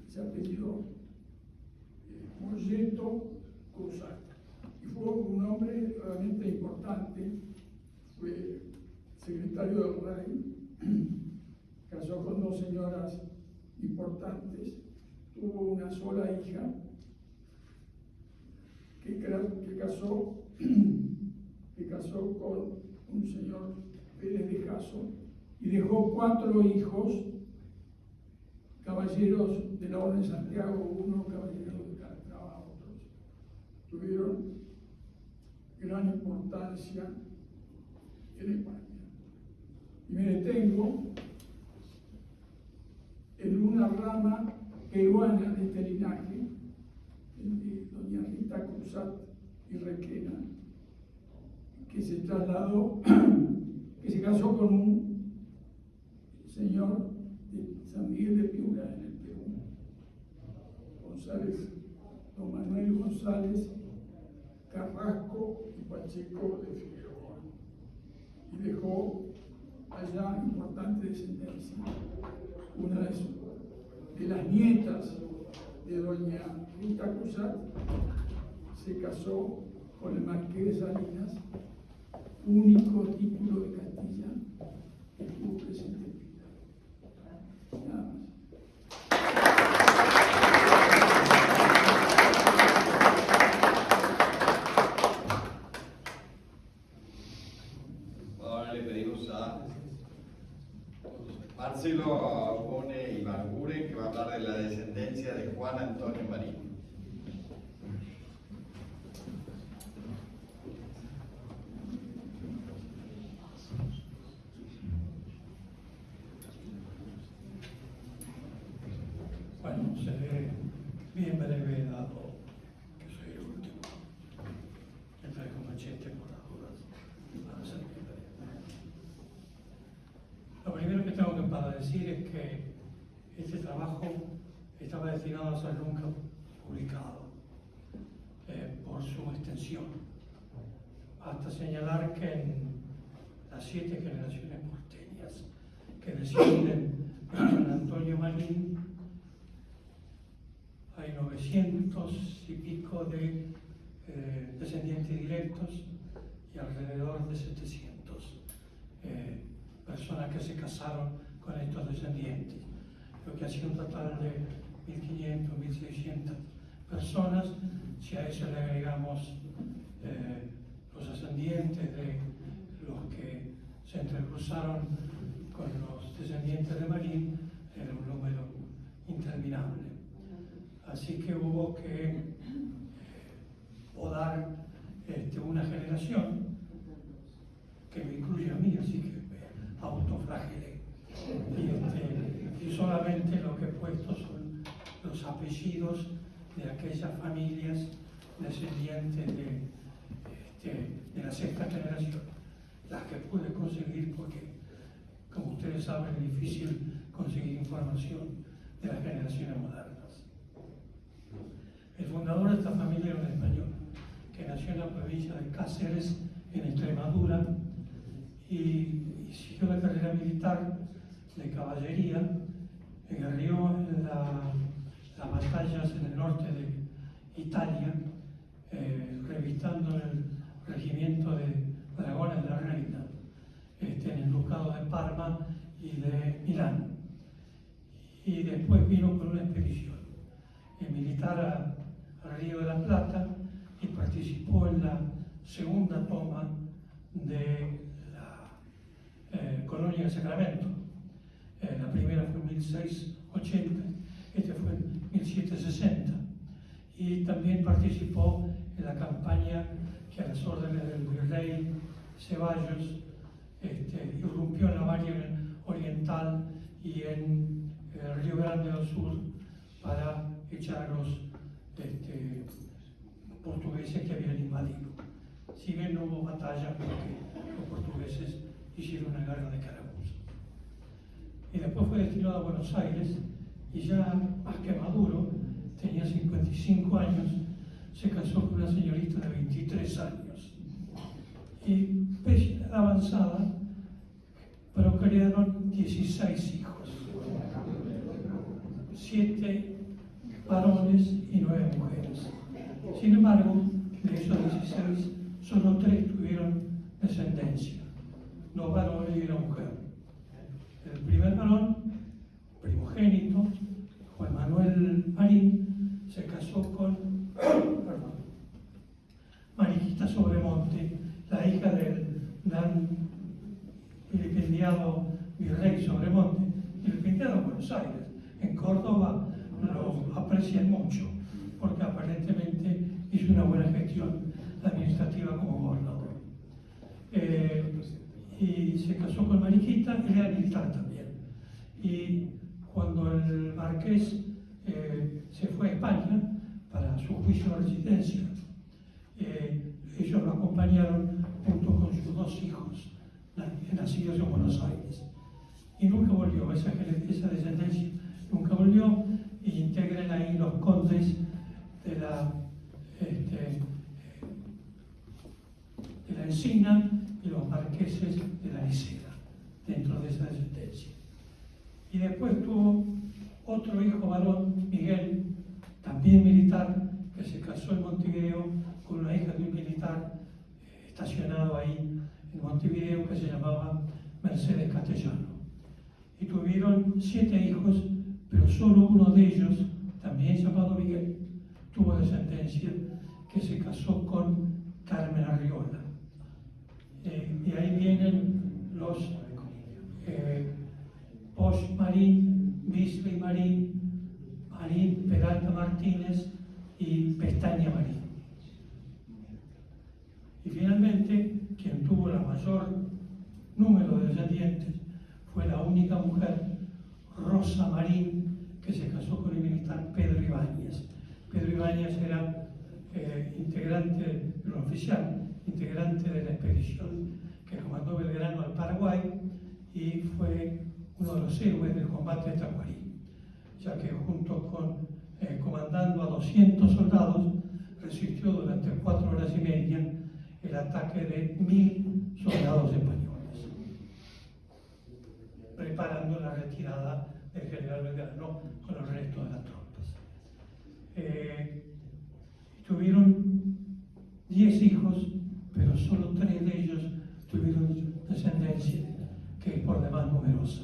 se apellidó Molleto Cruzat. Y fue un hombre realmente importante, fue secretario del rey, casó con 2 señoras importantes, tuvo una sola hija que casó con un señor Pérez de Caso, y dejó 4 hijos, caballeros de la Orden de Santiago, uno caballero de Calatrava, otros. Tuvieron gran importancia en España. Y me detengo en una rama peruana de este linaje, de doña Rita Cruzat y Requena, que se trasladó, que se casó con un señor de San Miguel de Piura, en el Perú, don Manuel González Carrasco y Pacheco de Figueroa, y dejó allá importante descendencia. Una de las nietas de doña Rita Cruzat se casó con el marqués de Salinas, único título de Castilla que tuvo presente en vida. Nada más. Ahora le pedimos a Marcelo Bone Ibarguren, que va a hablar de la descendencia de Juan Antonio Marín. Bueno, seré bien breve dado que soy el último. Me traigo machete por las dudas para ser bien breve. Lo primero que tengo para decir es que este trabajo estaba destinado a ser nunca publicado por su extensión. Hasta señalar que en las 7 generaciones porteñas que descienden de San Antonio Marín hay 900 y pico de descendientes directos y alrededor de 700 personas que se casaron con estos descendientes, lo que ha sido un total de 1.500, 1.600 personas. Si a eso le agregamos los ascendientes de los que se entrecruzaron con los descendientes de Marín, era un número interminable. Así que hubo que podar una generación que me incluye a mí, así que me autoflagelé. Y solamente lo que he puesto son los apellidos de aquellas familias descendientes de la 6ª generación, las que pude conseguir porque, como ustedes saben, es difícil conseguir información de las generaciones modernas. El fundador de esta familia era un español que nació en la provincia de Cáceres, en Extremadura, y siguió la carrera militar de caballería, guerreó en las batallas en el norte de Italia, revistando en el regimiento de dragones de la Reina, en el ducado de Parma y de Milán. Y después vino con una expedición militar al Río de la Plata y participó en la segunda toma de la colonia de Sacramento. La primera fue en 1680, este fue en 1760. Y también participó en la campaña que a las órdenes del virrey Ceballos irrumpió en la Valle Oriental y en el Río Grande del Sur para echar a los portugueses que habían invadido. Si bien no hubo batalla porque los portugueses hicieron una guerra de carabuzos. Y después fue destinado a Buenos Aires y ya más que maduro, tenía 55 años, se casó con una señorita de 23 años. Y pese a la edad avanzada, procrearon 16 hijos, 7 varones y 9 mujeres. Sin embargo, de esos 16, solo 3 tuvieron descendencia, 2 varones y 1 mujer. El primer varón, primogénito, Juan Manuel Marín, se casó con Mariquita Sobremonte, la hija del gran licenciado Virrey Sobremonte, y el pintero de Buenos Aires. En Córdoba lo aprecian mucho, porque aparentemente hizo una buena gestión administrativa como gobernador. Y se casó con Mariquita, él era militar también. Y cuando el marqués se fue a España para su juicio de residencia, ellos lo acompañaron junto con sus dos hijos, nacidos en Buenos Aires. Y nunca volvió, esa descendencia nunca volvió, y integran ahí los condes de la Encina y los marqueses de la Licea, dentro de esa descendencia. Y después tuvo otro hijo varón, Miguel, también militar, que se casó en Montevideo con una hija de un militar estacionado ahí en Montevideo, que se llamaba Mercedes Castellano. Y tuvieron 7 hijos, pero solo uno de ellos, también llamado Miguel, tuvo descendencia, que se casó con Carmen Arriola. Y ahí vienen los Bosch Marín, Bisley Marín, Marín Peralta Martínez y Pestaña Marín. Y finalmente, quien tuvo el mayor número de descendientes fue la única mujer, Rosa Marín, que se casó con el militar Pedro Ibáñez. Pedro Ibáñez era integrante, no oficial, integrante de la expedición que comandó Belgrano al Paraguay y fue uno de los héroes del combate de Tacuarí, ya que junto con comandando a 200 soldados resistió durante 4 horas y media el ataque de 1000 soldados españoles, preparando la retirada del general Belgrano con el resto de las tropas. Tuvieron 10 hijos, pero solo 3 de ellos tuvieron descendencia, que es por demás numerosa.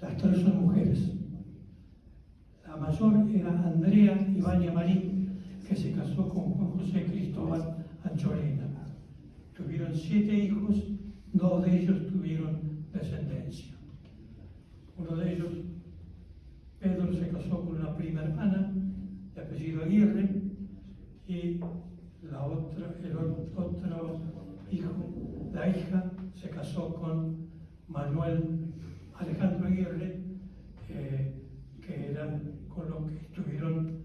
Las 3 son mujeres. La mayor era Andrea Ibáñez Marín, que se casó con Juan José Cristóbal Anchorena. Tuvieron 7 hijos, 2 de ellos tuvieron descendencia. Uno de ellos, Pedro, se casó con una prima hermana de apellido Aguirre, y el otro hijo, la hija, se casó con Manuel Alejandro Aguirre, que eran con los que tuvieron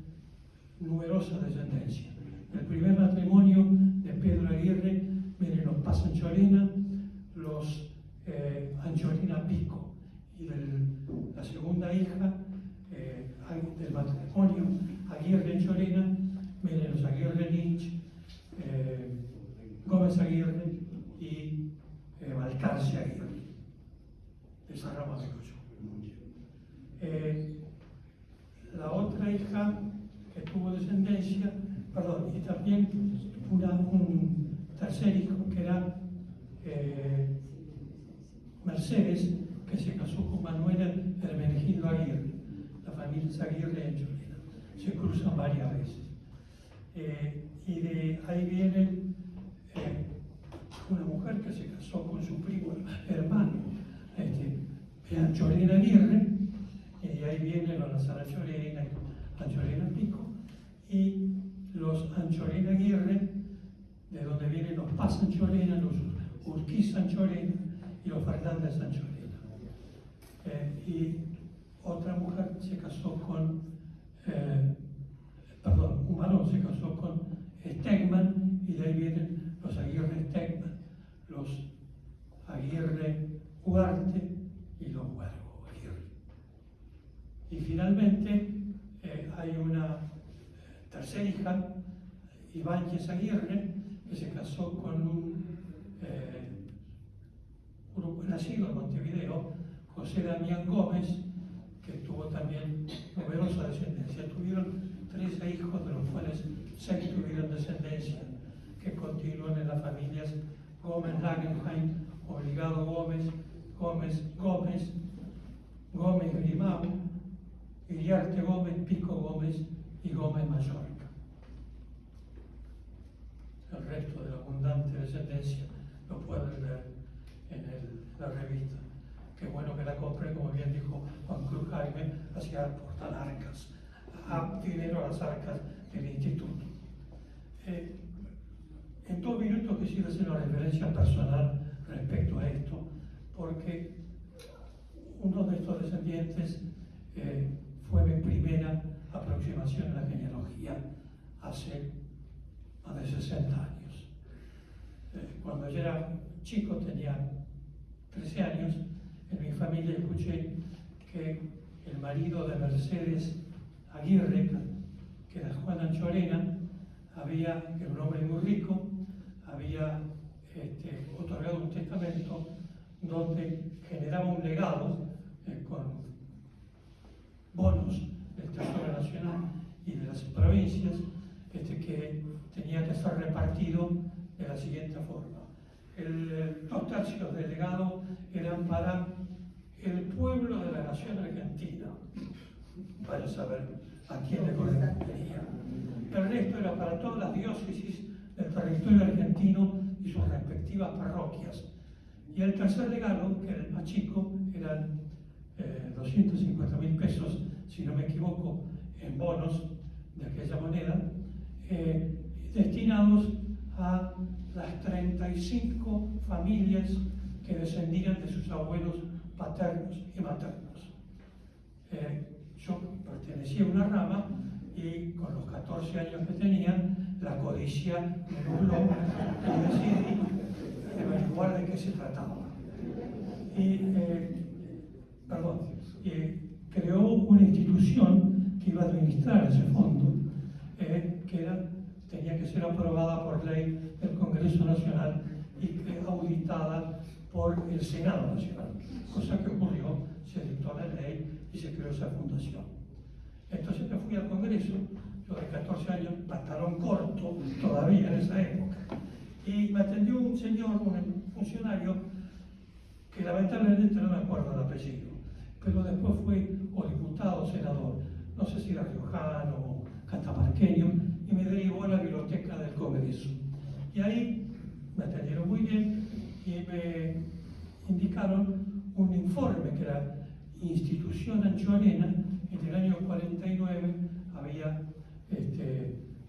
numerosa descendencia. El primer matrimonio de Pedro Aguirre vienen los Paz Anchorena, los Anchorena Pico, y la segunda hija del matrimonio Aguirre Anchorena vienen los Aguirre Lynch, Gómez Aguirre y Balcarce Aguirre, de esa rama de Cuyo. La otra hija que tuvo descendencia, perdón, y también un tercer hijo que era Mercedes, que se casó con Manuela Hermenegildo Aguirre. La familia es Aguirre en Anchorena, se cruzan varias veces. Y de ahí viene una mujer que se casó con su primo hermano, Anchorena Aguirre, y ahí vienen los Lazar Anchorena, Anchorena Pico, y los Anchorena Aguirre, de donde vienen los Paz Anchorena, los Urquiza Anchorena y los Fernández Anchorena. Y otra mujer se casó con, un varón se casó con Stegman, y de ahí vienen los Aguirre Stegman, los Aguirre Ugarte y los Huergo Aguirre. Y finalmente hay una tercera hija, Ibáñez Aguirre, que se casó con un nacido en Montevideo, José Damián Gómez, que tuvo también numerosa descendencia. Tuvieron 13 hijos, de los cuales 6 tuvieron descendencia, que continúan en las familias Gómez Lagenheim, Obligado Gómez, Gómez Grimau, Iriarte Gómez, Pico Gómez y Gómez Mallorca. El resto de la abundante descendencia lo pueden ver en el la revista. Qué bueno que la compré, como bien dijo Juan Cruz Jaime, hacia portalarcas, a dinero a las arcas del instituto. En 2 minutos quisiera hacer una referencia personal respecto a esto, porque uno de estos descendientes fue mi primera aproximación a la genealogía hace más de 60 años. Cuando yo era chico, tenía 13 años, en mi familia escuché que el marido de Mercedes Aguirre, que era Juan Anchorena, que era un hombre muy rico, había otorgado un testamento donde generaba un legado con bonos del Tesoro Nacional y de las provincias que tenía que ser repartido de la siguiente forma. 2/3 del legado eran para el pueblo de la nación argentina, para saber a quién le correspondía. El resto era para todas las diócesis del territorio argentino y sus respectivas parroquias. Y el tercer regalo, que era el más chico, eran 250.000 pesos, si no me equivoco, en bonos de aquella moneda, destinados a las 35 familias que descendían de sus abuelos paternos y maternos. Yo pertenecía a una rama y con los 14 años que tenía, la codicia me nubló y decidí averiguar de qué se trataba. Creó una institución que iba a administrar ese fondo, tenía que ser aprobada por ley del Congreso Nacional y auditada por el Senado Nacional, cosa que ocurrió, se dictó la ley y se creó esa fundación. Entonces me fui al Congreso, yo de 14 años, pantalón corto todavía en esa época, y me atendió un señor, un funcionario, que lamentablemente no me acuerdo el apellido, pero después fue o diputado o senador, no sé si era riojano o catamarqueño, y me derivó a la biblioteca del Congreso. Y ahí me atendieron muy bien y me indicaron un informe que la institución anchorena en el año 49 había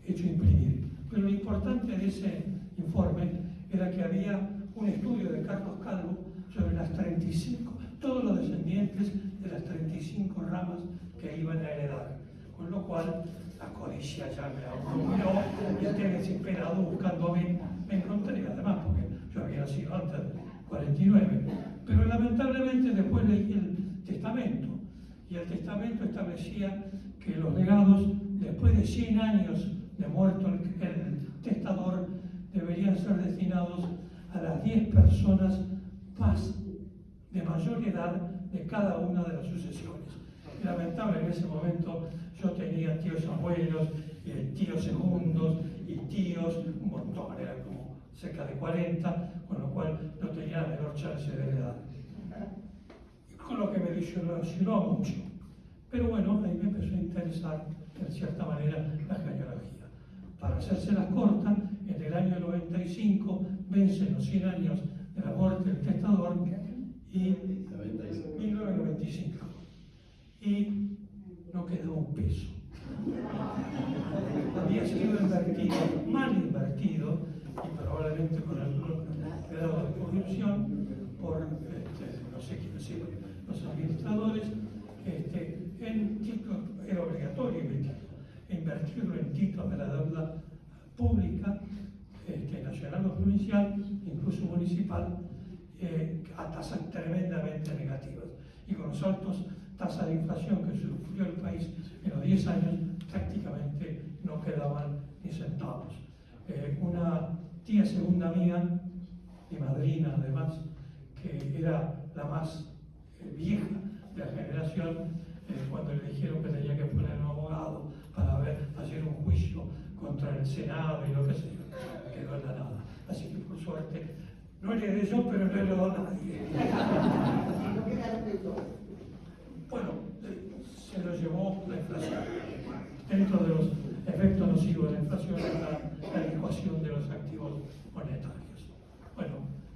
hecho imprimir. Pero lo importante de ese informe era que había un estudio de Carlos Calvo sobre las 35, todos los descendientes de las 35 ramas que iban a heredar. Con lo cual, la codicia ya me abrumó y esté desesperado buscándome. Me encontré, además, porque yo había nacido antes del 49. Pero lamentablemente después leí el testamento. Y el testamento establecía que los legados, después de 100 años de muerto el testador, deberían ser destinados a las 10 personas más de mayor edad de cada una de las sucesiones. Y lamentable, en ese momento yo tenía tíos abuelos, tíos segundos y tíos, un montón, eran como cerca de 40, con lo cual no tenía la menor chance de heredar. Con lo que me desilusionó mucho. Pero bueno, ahí me empezó a interesar, en cierta manera, la genealogía. Para hacérselas cortas, en el año 95 vencen los 100 años de la muerte del testador y 1995. Y no quedó un peso. Había sido invertido, mal invertido, y probablemente con algún grado de corrupción por, no sé quiénes eran, los administradores, en títulos, era obligatorio invertirlo en títulos de la deuda pública, nacional o provincial, incluso municipal, a tasas tremendamente negativas. Y con los altos tasas de inflación que sufrió el país en los 10 años, prácticamente no quedaban ni centavos. Una tía segunda mía, mi madrina además, que era la más vieja de la generación, cuando le dijeron que tenía que poner un abogado para hacer un juicio contra el Senado y lo que sea, quedó en la nada. Así que por suerte, no heredé yo, pero no heredó nadie. Bueno, se lo llevó la inflación. Dentro de los efectos nocivos de la inflación está la licuación de los activos monetarios. Bueno,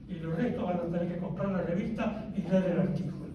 y los restos van a tener que comprar la revista y leer el artículo.